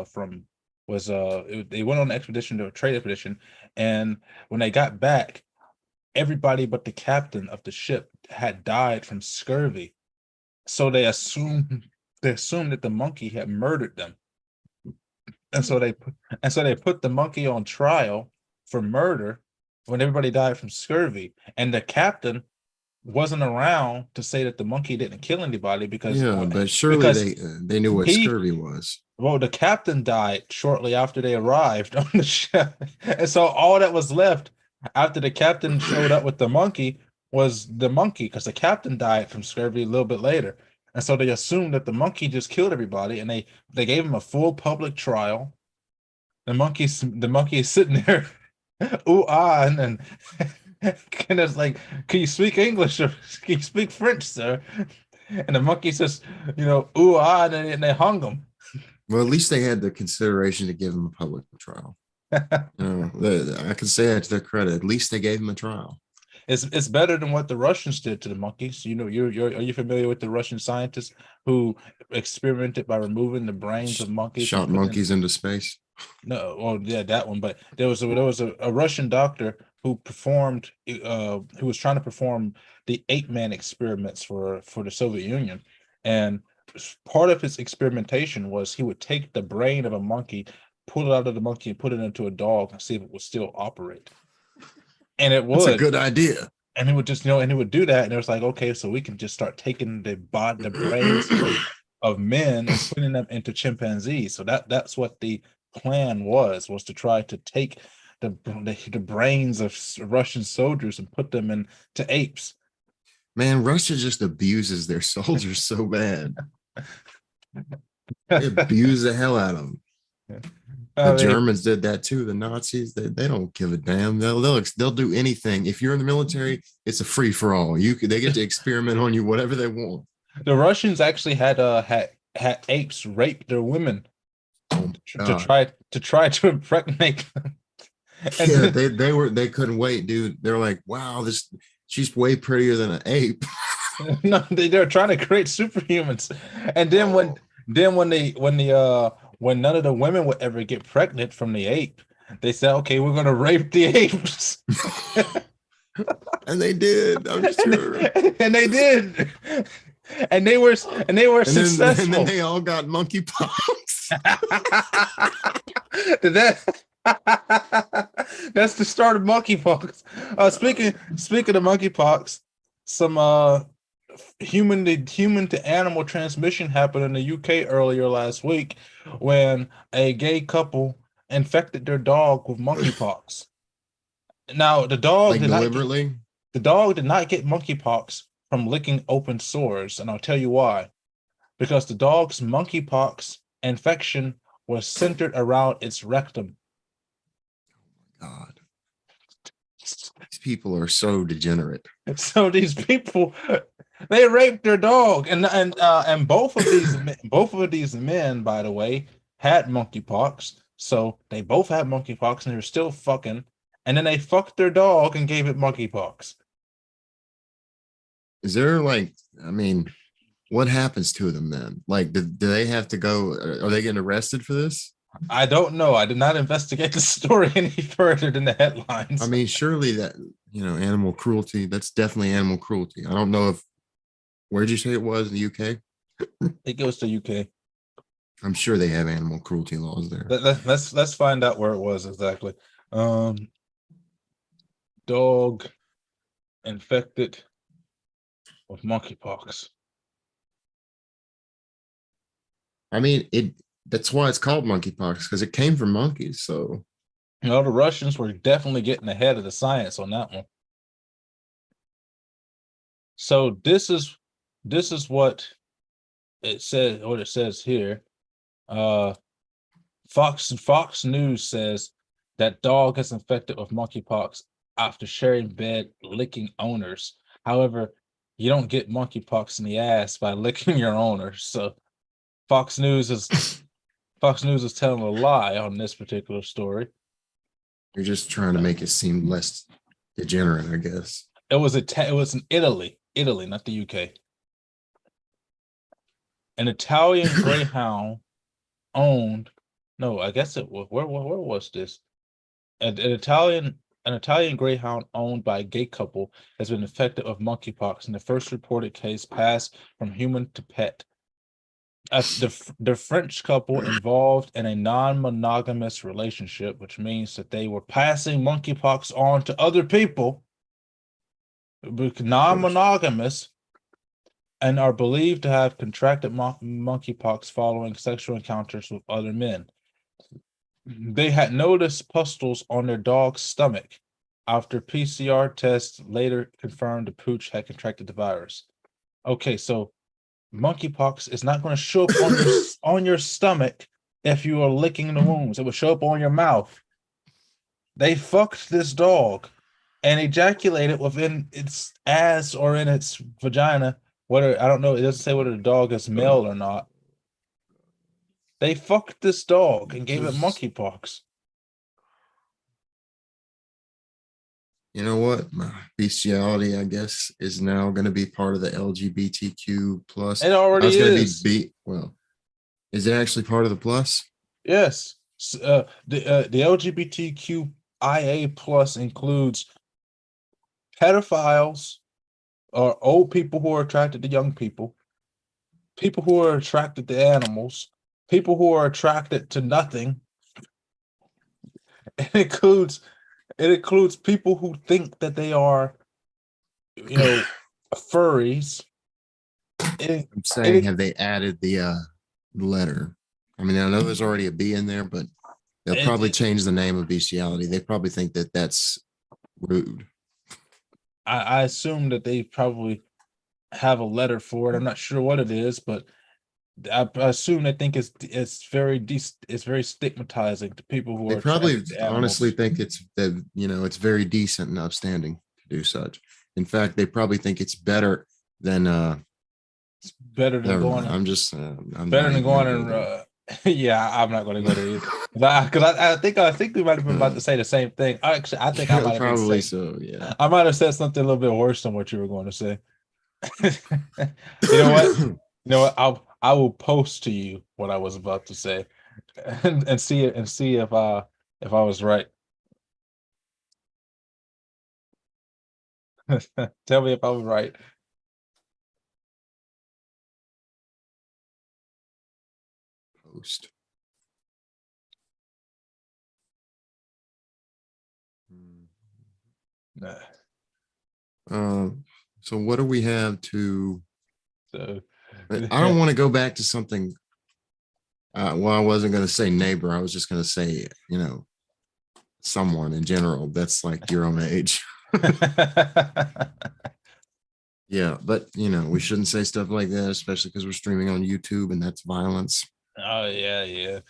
went on an expedition to a trade expedition, and when they got back, everybody but the captain of the ship had died from scurvy. So they assumed that the monkey had murdered them. And so they put the monkey on trial for murder when everybody died from scurvy. And the captain wasn't around to say that the monkey didn't kill anybody because but surely they knew what scurvy was. Well, the captain died shortly after they arrived on the ship. And so all that was left after the captain showed up with the monkey was the monkey, because the captain died from scurvy a little bit later. And so they assumed that the monkey just killed everybody, and they gave him a full public trial. The monkey is sitting there, ooh ah, and it's like, can you speak English or can you speak French, sir? And the monkey says, ooh ah, and they hung him. Well, at least they had the consideration to give him a public trial. I can say that to their credit. At least they gave him a trial. It's better than what the Russians did to the monkeys. You know, are you familiar with the Russian scientists who experimented by removing the brains of monkeys and Shot putting in, monkeys into space. no, well, yeah, that one. But there was a Russian doctor who performed who was trying to perform the ape man experiments for the Soviet Union, and part of his experimentation was he would take the brain of a monkey, pull it out of the monkey, and put it into a dog and see if it would still operate. And it That's a would. good idea. And he would just, and he would do that, and it was like, okay, so we can just start taking the brains of men and putting them into chimpanzees. So that's what the plan was to try to take the brains of Russian soldiers and put them into apes. Man, Russia just abuses their soldiers so bad. They abuse the hell out of them. The I mean, Germans did that too. The Nazis, they don't give a damn. They'll do anything. If you're in the military, it's a free for all. They get to experiment on you whatever they want. the Russians actually had apes rape their women Oh my to God. try to impregnate them. And Yeah, they couldn't wait, dude. They're like, wow, she's way prettier than an ape. no, they're trying to create superhumans. And then Oh, when none of the women would ever get pregnant from the ape, they said, okay, we're gonna rape the apes. and they did. I'm sure. And they did. And they were And then successful. they all got monkeypox. that That's the start of monkeypox. Speaking of monkeypox, some human to animal transmission happened in the UK earlier last week when a gay couple infected their dog with monkeypox. Now Like deliberately. the dog did not get monkeypox from licking open sores, and I'll tell you why. Because the dog's monkeypox infection was centered around its rectum. God, these people are so degenerate. So these people, they raped their dog, and both of these men, by the way, had monkeypox. So they both had monkeypox, and they were still fucking. And then they fucked their dog and gave it monkeypox. Is there like, I mean, what happens to them then? Like, do they have to go? Are they getting arrested for this? I don't know. I did not investigate the story any further than the headlines. I mean, surely that, animal cruelty, that's definitely animal cruelty. I don't know if, where'd you say it was in the UK? It goes to UK. I'm sure they have animal cruelty laws there. Let's find out where it was exactly. Dog infected with monkeypox. I mean, that's why it's called monkeypox, because it came from monkeys. So The Russians were definitely getting ahead of the science on that one. So this is what it says. What it says here. Fox News says that dog is infected with monkeypox after sharing bed licking owners. However, you don't get monkeypox in the ass by licking your owner. So Fox News is telling a lie on this particular story. you're just trying to make it seem less degenerate, I guess. It was in Italy, not the UK. An Italian greyhound owned. No, I guess it was. Where was this? An Italian greyhound owned by a gay couple has been infected with monkeypox in the first reported case passed from human to pet. The French couple involved in a non-monogamous relationship, which means that they were passing monkeypox on to other people, non-monogamous, and are believed to have contracted monkeypox following sexual encounters with other men. They had noticed pustules on their dog's stomach after PCR tests later confirmed the pooch had contracted the virus. Okay, so monkeypox is not going to show up on your stomach if you are licking the wounds. It will show up on your mouth. They fucked this dog and ejaculated within its ass or in its vagina. Whether, I don't know, it doesn't say whether the dog is male or not. They fucked this dog and gave it monkeypox. You know what? Bestiality, I guess, is now going to be part of the LGBTQ plus. It I was already going to be is. B. Well, is it actually part of the plus? Yes. The LGBTQIA plus includes pedophiles or old people who are attracted to young people who are attracted to animals, people who are attracted to nothing. It includes people who think that they are, you know, furries. It, I'm saying, it, have they added the letter? I mean, I know there's already a B in there, but they'll probably it, change the name of bestiality. They probably think that that's rude. I assume that they probably have a letter for it. I'm not sure what it is, but I assume they think it's very stigmatizing to people who They are probably attracted to honestly animals. think it's that, it's very decent and upstanding to do such. In fact, they probably think it's better than It's better than never going mind. I'm better not than even going gonna go and there. yeah, I'm not going to go there either. I think we might have been about to say the same thing. Actually, I think I might have been Probably saying so, yeah. I might have said something a little bit worse than what you were going to say. You know what? You know what? I will post to you what I was about to say, and see it and see if I was right. Tell me if I was right. Post. Hmm. Nah. So what do we have to? So I don't want to go back to something. Well, I wasn't going to say neighbor. I was just going to say, someone in general that's like your own age. Yeah, but we shouldn't say stuff like that, especially because we're streaming on YouTube and that's violence. Oh yeah, yeah.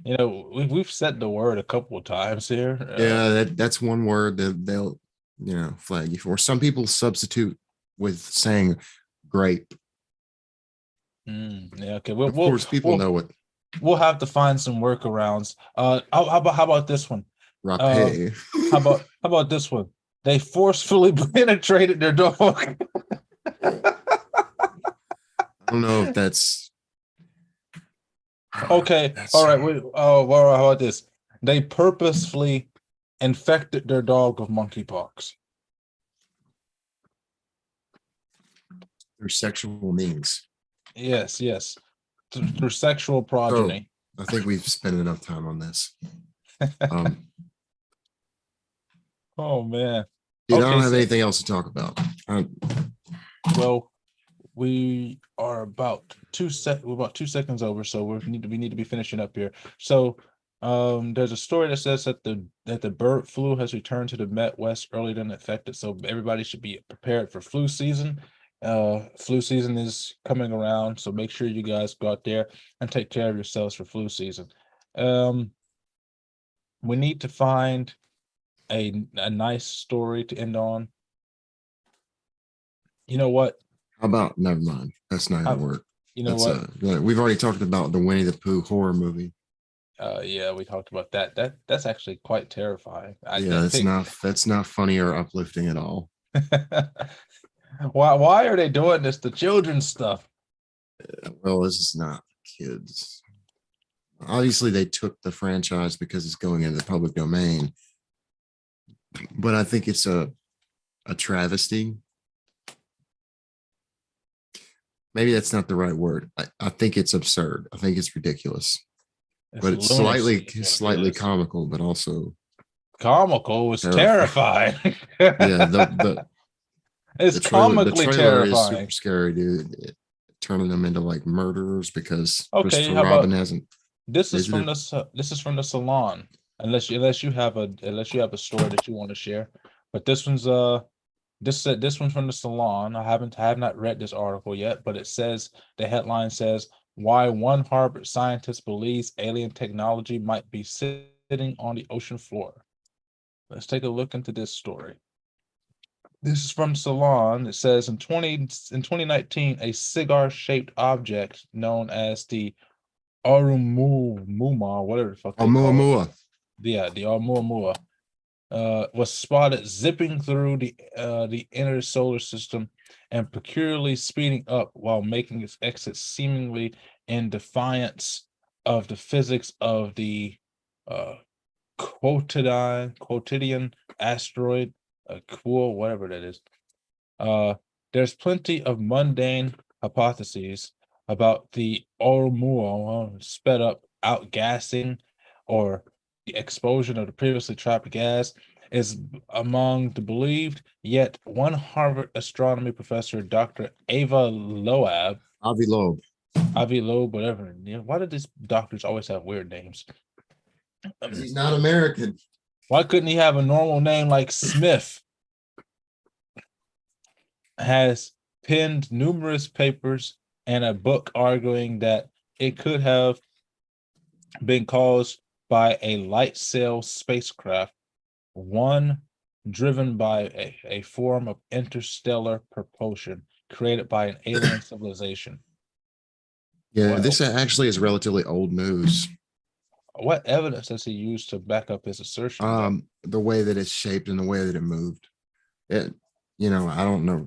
You know, we've said the word a couple of times here. Yeah, that's one word that they'll flag you for. Some people substitute with saying grape. Yeah, okay. We'll Of we'll course, people we'll know what we'll have to find some workarounds. How about this one? Uh, rape. how about this one? They forcefully penetrated their dog. I don't know if that's Okay, that's all right. Well, how about this? They purposefully infected their dog with monkeypox. through sexual means. Yes, yes, through sexual So progeny. I think we've spent enough time on this. Um, Oh man. dude, I Okay, don't have so anything else to talk about. well, we are we're about 2 seconds over, so we need to be finishing up here. So there's a story that says that the bird flu has returned to the Met West earlier than expected, so everybody should be prepared for flu season. Flu season is coming around, so make sure you guys go out there and take care of yourselves for flu season. Um, we need to find a nice story to end on. You know what? How about never mind? That's not gonna I, work. you know That's what? we've already talked about the Winnie the Pooh horror movie. Yeah, we talked about that. That's actually quite terrifying. Yeah, I think that's not funny or uplifting at all. why are they doing this to children's stuff? Well, this is not kids. Obviously, they took the franchise because it's going into the public domain, but I think it's a travesty. Maybe that's not the right word. I think it's absurd. I think it's ridiculous, It's but it's slightly lunacy is what it slightly is. comical, but also Comical was terrifying. terrifying. Yeah, It's the comically trailer is super terrifying. scary, dude. Turning them into like murderers because Okay, Christopher how Robin about hasn't this is from visited. this is from the salon. Unless you have a story that you want to share. But this one's from the salon. I have not read this article yet, but it says the headline says why one Harvard scientist believes alien technology might be sitting on the ocean floor. Let's take a look into this story. This is from Salon. It says in 2019, a cigar-shaped object known as the Arumumuma, whatever the fuck Oh, they call it. Muamua. Yeah, the Oumuamua was spotted zipping through the inner solar system and peculiarly speeding up while making its exit seemingly in defiance of the physics of the uh, quotidian asteroid, whatever that is. There's plenty of mundane hypotheses about the Oumuamua sped up outgassing or the explosion of the previously trapped gas is among the believed, yet one Harvard astronomy professor, Dr. Avi Loeb. Avi Loeb, whatever. Why did these doctors always have weird names? He's not American. Why couldn't he have a normal name like Smith? Has penned numerous papers and a book arguing that it could have been caused by a light sail spacecraft, one driven by a form of interstellar propulsion created by an alien civilization. Yeah, What this actually is relatively old news. what evidence does he use to back up his assertion? The way that it's shaped and the way that it moved. It, I don't know.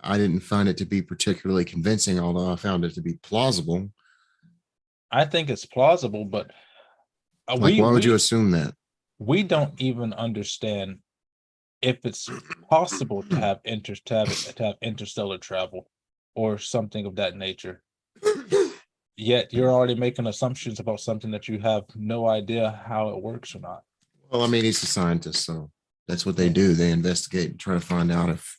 I didn't find it to be particularly convincing, although I found it to be plausible. I think it's plausible, but Like, why would you assume that? we don't even understand if it's possible to have interstellar travel or something of that nature. Yet you're already making assumptions about something that you have no idea how it works or not. Well, I mean, he's a scientist, so that's what they do. They investigate and try to find out if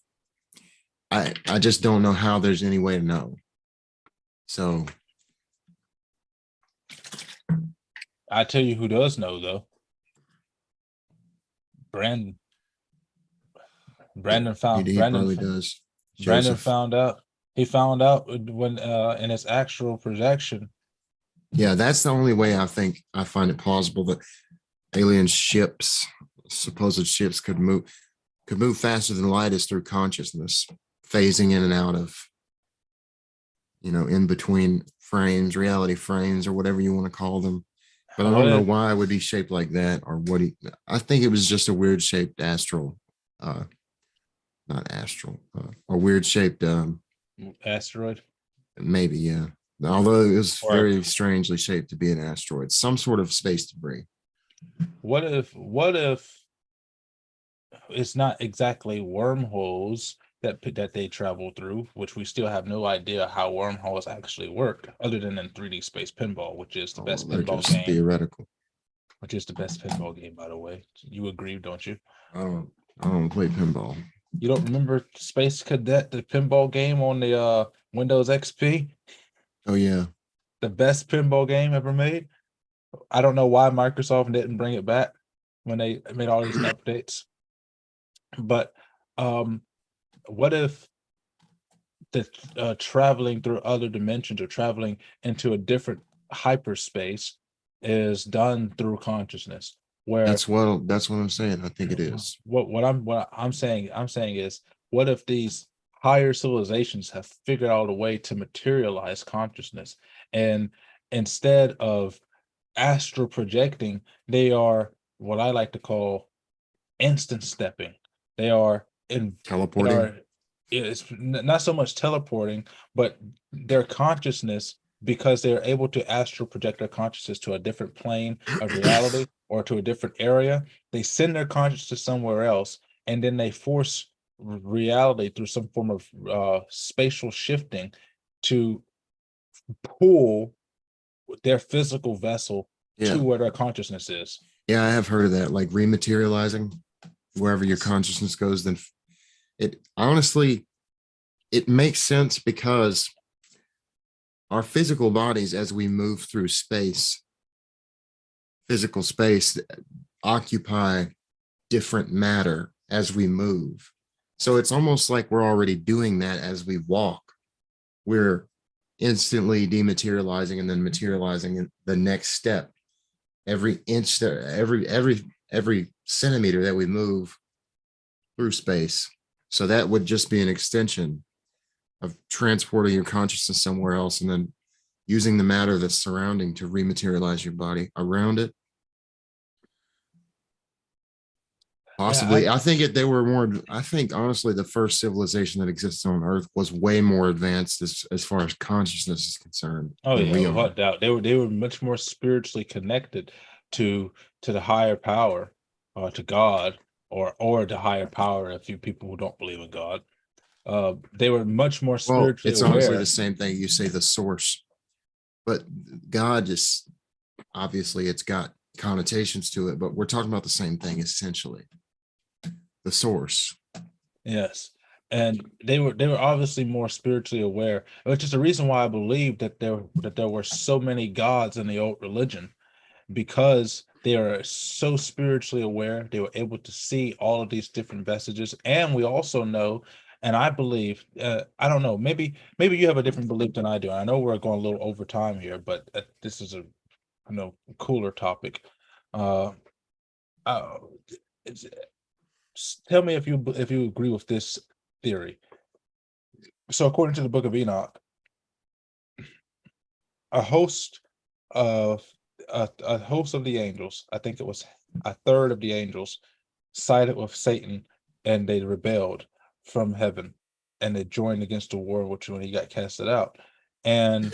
I just don't know how there's any way to know. So I tell you who does know though. Brandon. Brandon found he Brandon probably does. Brandon Joseph. found out. He found out when in his actual projection. Yeah, that's the only way I think I find it plausible that alien ships, supposed ships, could move faster than light is through consciousness, phasing in and out of, in between frames, reality frames, or whatever you want to call them. But I don't know why it would be shaped like that, or I think it was just a weird shaped astral, not astral, a weird shaped asteroid. Maybe, yeah. Although it was very strangely shaped to be an asteroid, some sort of space debris. What if it's not exactly wormholes that they travel through, which we still have no idea how wormholes actually work, other than in 3D Space Pinball, which is the best pinball game. Theoretical. Which is the best pinball game, by the way. You agree, don't you? I don't play pinball. You don't remember Space Cadet, the pinball game on the Windows XP? Oh yeah. The best pinball game ever made. I don't know why Microsoft didn't bring it back when they made all these updates. But what if the traveling through other dimensions or traveling into a different hyperspace is done through consciousness? Where that's what I'm saying. I think it is. What I'm saying is, what if these higher civilizations have figured out a way to materialize consciousness, and instead of astral projecting, they are what I like to call instant stepping. They are teleporting. It's not so much teleporting, but their consciousness, because they're able to astral project their consciousness to a different plane of reality or to a different area, they send their consciousness somewhere else, and then they force reality through some form of spatial shifting to pull their physical vessel to where their consciousness is. Yeah, I have heard of that, like rematerializing. Wherever your consciousness goes, then it honestly, it makes sense because our physical bodies, as we move through physical space, occupy different matter as we move. So it's almost like we're already doing that as we walk. We're instantly dematerializing and then materializing in the next step. Every inch, every centimeter that we move through space. So that would just be an extension of transporting your consciousness somewhere else and then using the matter that's surrounding to rematerialize your body around it. Yeah, Possibly. I think they were more, I think honestly, the first civilization that exists on Earth was way more advanced as far as consciousness is concerned oh than yeah, we without are. doubt. They were much more spiritually connected to the higher power, or to God, or the higher power, if you people who don't believe in God. They were much more Well, spiritually it's honestly the aware. same thing. You say the source, but God is obviously it's got connotations to it, but we're talking about the same thing essentially. The source. Yes. And they were obviously more spiritually aware, which is the reason why I believe that there were so many gods in the old religion, because they are so spiritually aware. They were able to see all of these different vestiges. And we also know, and I believe, I don't know, maybe you have a different belief than I do. I know we're going a little over time here, but this is a cooler topic. Uh, uh it's- Tell me if you agree with this theory. So according to the book of Enoch, a host of a host of the angels, I think it was a third of the angels, sided with Satan, and they rebelled from heaven, and they joined against the war, which when he got casted out. And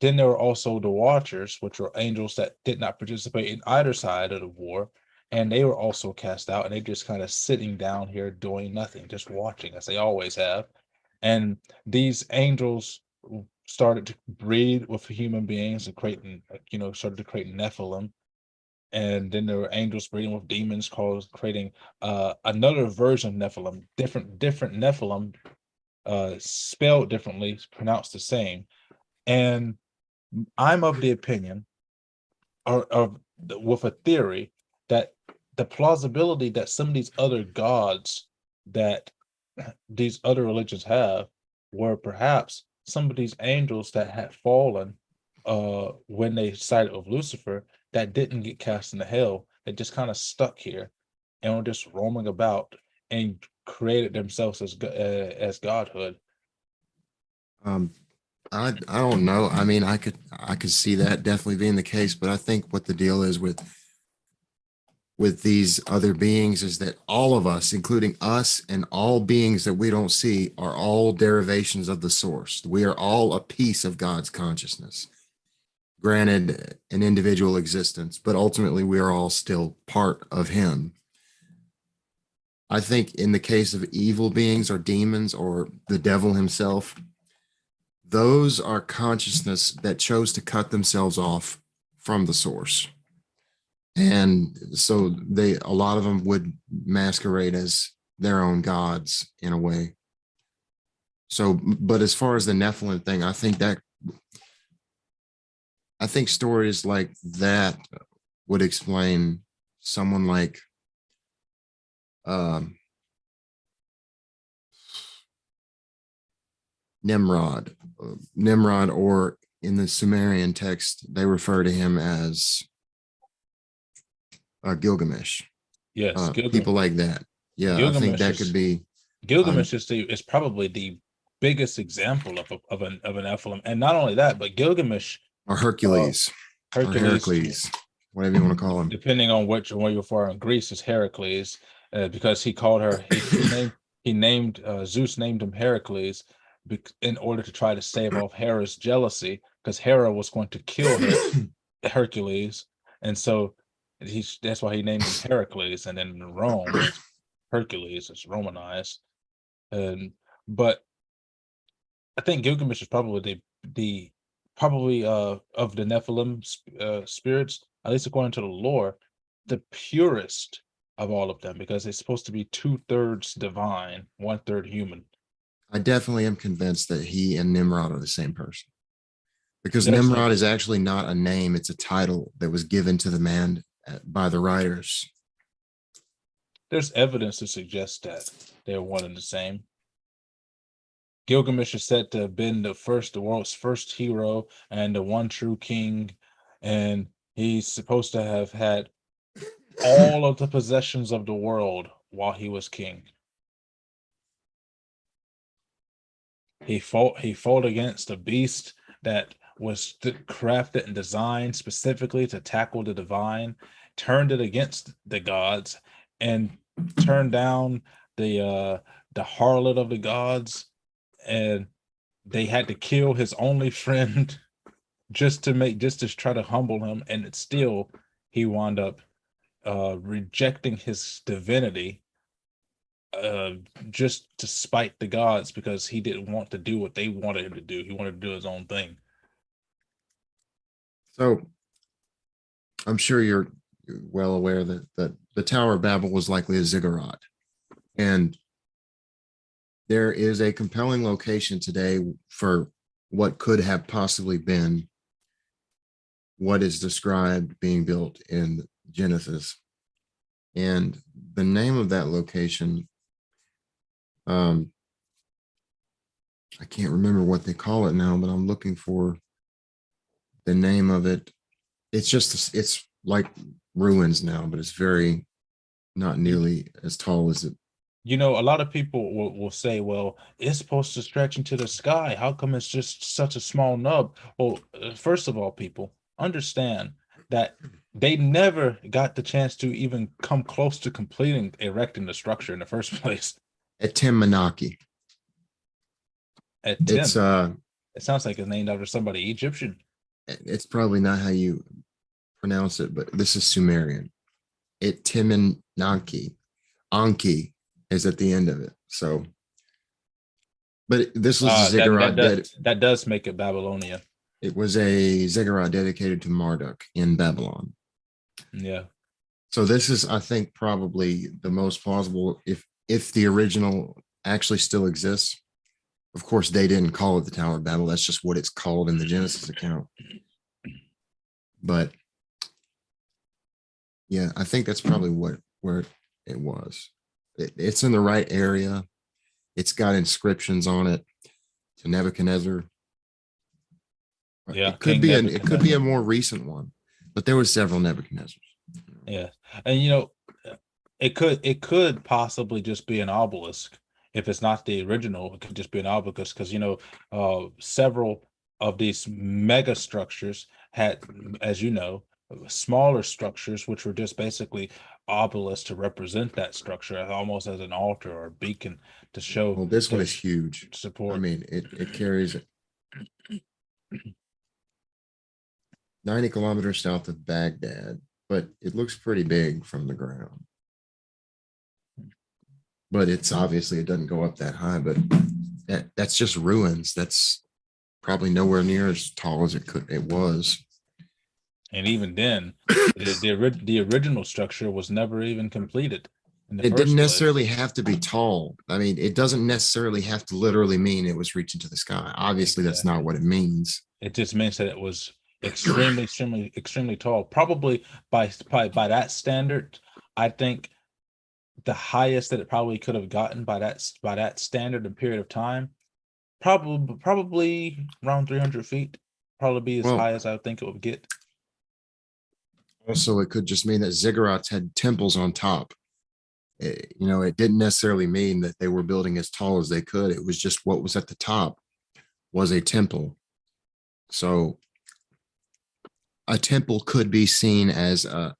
then there were also the Watchers, which were angels that did not participate in either side of the war, and they were also cast out, and they just kind of sitting down here doing nothing, just watching, as they always have. And these angels started to breed with human beings and creating, started to create Nephilim. And then there were angels breeding with demons, creating another version of Nephilim, different Nephilim, spelled differently, pronounced the same. And I'm of the opinion, or with a theory, that the plausibility that some of these other gods that these other religions have were perhaps some of these angels that had fallen when they sided with Lucifer, that didn't get cast into hell, that just kind of stuck here and were just roaming about and created themselves as godhood. Um, I don't know. I mean, I could see that definitely being the case, but I think what the deal is with these other beings is that all of us, including us and all beings that we don't see, are all derivations of the source. We are all a piece of God's consciousness. Granted, an individual existence, but ultimately we are all still part of Him. I think in the case of evil beings or demons or the devil himself, those are consciousness that chose to cut themselves off from the source. And so a lot of them would masquerade as their own gods in a way. So, but as far as the Nephilim thing, I think stories like that would explain someone like um, Nimrod, Nimrod, or in the Sumerian text, they refer to him as Gilgamesh. Yes, People like that. Yeah, I think Gilgamesh that could is be um, Gilgamesh is probably the biggest example of an Nephilim, and not only that, but Gilgamesh, or uh, Hercules or Hercules, Heracles, whatever you want to call him. depending on which one you're for in Greece, is Heracles, because he called her. He named Zeus named him Heracles, in order to try to stave off Hera's jealousy, because Hera was going to kill Hercules, and so that's why he named him Heracles, and then in Rome it's Hercules, it's Romanized. And but I think Gilgamesh is probably the probably of the Nephilim spirits, at least according to the lore, the purest of all of them, because it's supposed to be two-thirds divine, one-third human. I definitely am convinced that he and Nimrod are the same person because There's Nimrod is actually not a name, it's a title that was given to the man by the writers. there's evidence to suggest that they're one and the same. Gilgamesh is said to have been the world's first hero and the one true king, and he's supposed to have had all of the possessions of the world while he was king. He fought against a beast that was crafted and designed specifically to tackle the divine, turned it against the gods, and turned down the harlot of the gods, and they had to kill his only friend just to try to humble him, and it's still he wound up rejecting his divinity uh just to spite the gods because he didn't want to do what they wanted him to do. He wanted to do his own thing. So I'm sure you're well aware that the Tower of Babel was likely a ziggurat. And there is a compelling location today for what could have possibly been what is described being built in Genesis. And the name of that location, um, I can't remember what they call it now, but I'm looking for the name of it. It's like ruins now, but it's very not nearly as tall as it. You know, a lot of people will say, well, it's supposed to stretch into the sky. How come it's just such a small nub? Well, first of all, people understand that they never got the chance to even come close to completing erecting the structure in the first place. At Timanaki. At It's 10, it sounds like it's named after somebody Egyptian. it's probably not how you pronounce it, but this is Sumerian. It Timanaki. Anki is at the end of it. So, but this was a ziggurat. That does make it Babylonia. It was a ziggurat dedicated to Marduk in Babylon. Yeah. So this is, I think, probably the most plausible if the original actually still exists. Of course, they didn't call it the Tower of Babel. That's just what it's called in the Genesis account. But yeah, I think that's probably where it was. It's in the right area. It's got inscriptions on it to Nebuchadnezzar. Yeah, it could be a more recent one, but there were several Nebuchadnezzars. Yeah, and you know, it could possibly just be an obelisk. If it's not the original, it could just be an obelisk because you know, several of these mega structures had, as you know, smaller structures which were just basically obelisks to represent that structure, almost as an altar or a beacon to show Well, this one their is huge. support. I mean, it carries 90 kilometers south of Baghdad, but it looks pretty big from the ground. But it's obviously it doesn't go up that high, but that's just ruins. That's probably nowhere near as tall as it was. And even then, the original structure was never even completed in the It didn't first place. necessarily have to be tall. I mean, it doesn't necessarily have to literally mean it was reaching to the sky. Obviously, that's not what it means. It just means that it was extremely tall. Probably by that standard, I think the highest that it probably could have gotten by that standard and period of time, probably around 300 feet. Probably be as Well, high as I think it would get. also, it could just mean that ziggurats had temples on top. You know, it didn't necessarily mean that they were building as tall as they could. It was just what was at the top was a temple. So a temple could be seen as a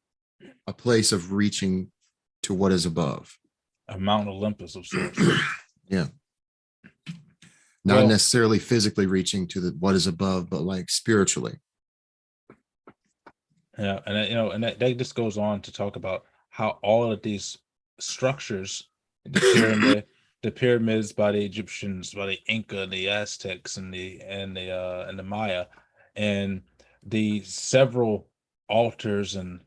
place of reaching to what is above. A Mount Olympus of sorts. Yeah. Not necessarily physically reaching to what is above, but like spiritually. Yeah, and you know, and that just goes on to talk about how all of these structures, the pyramids by the Egyptians, by the Inca, the Aztecs, and the Maya, and the several altars and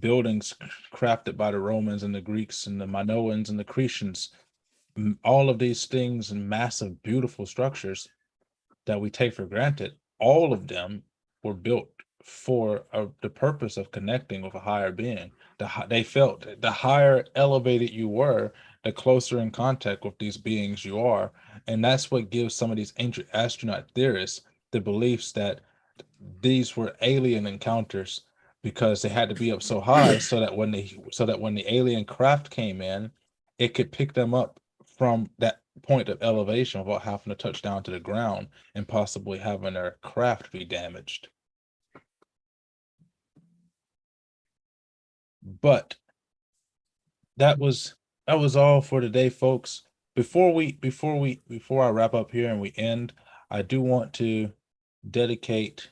buildings crafted by the Romans and the Greeks and the Minoans and the Cretians, all of these things and massive, beautiful structures that we take for granted, all of them were built for the purpose of connecting with a higher being. They felt the higher elevated you were, the closer in contact with these beings you are. And that's what gives some of these ancient astronaut theorists the beliefs that these were alien encounters because they had to be up so high so that when the alien craft came in, it could pick them up from that point of elevation without having to touch down to the ground and possibly having their craft be damaged. But that was all for today, folks. Before I wrap up here and we end, I do want to dedicate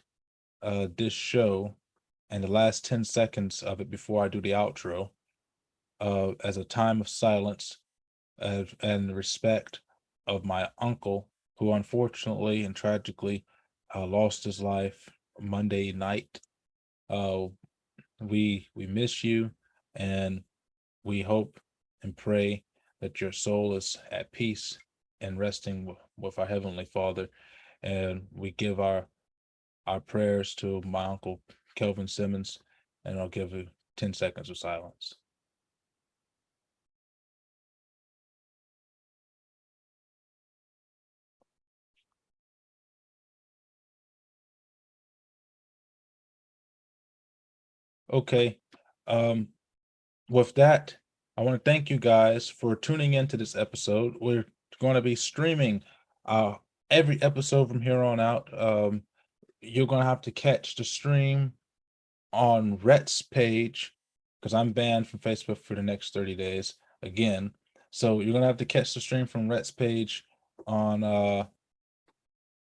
this show and the last 10 seconds of it before I do the outro as a time of silence and respect of my uncle, who unfortunately and tragically lost his life Monday night. Uh, we miss you, and we hope and pray that your soul is at peace and resting with our heavenly Father. And we give our prayers to my uncle Kelvin Simmons, and I'll give you 10 seconds of silence. Okay. Um, with that, I want to thank you guys for tuning into this episode. We're going to be streaming uh every episode from here on out. You're going to have to catch the stream on Rhett's page because I'm banned from Facebook for the next 30 days again. So you're gonna have to catch the stream from Rhett's page on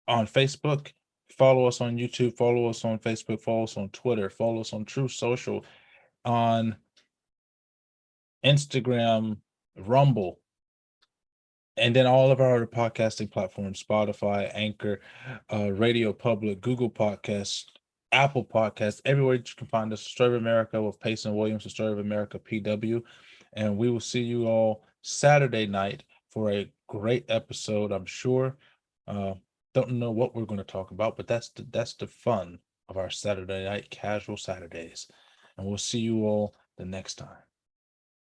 Facebook. Follow us on YouTube, follow us on Facebook, follow us on Twitter, follow us on True Social, on Instagram, Rumble, and then all of our other podcasting platforms: Spotify, Anchor, Radio Public, Google Podcasts, Apple Podcasts, everywhere you can find us. Story of America with Payson Williams, the Story of America PW. And we will see you all Saturday night for a great episode, I'm sure. Uh, don't know what we're going to talk about, but that's the fun of our Saturday night casual Saturdays. And we'll see you all the next time.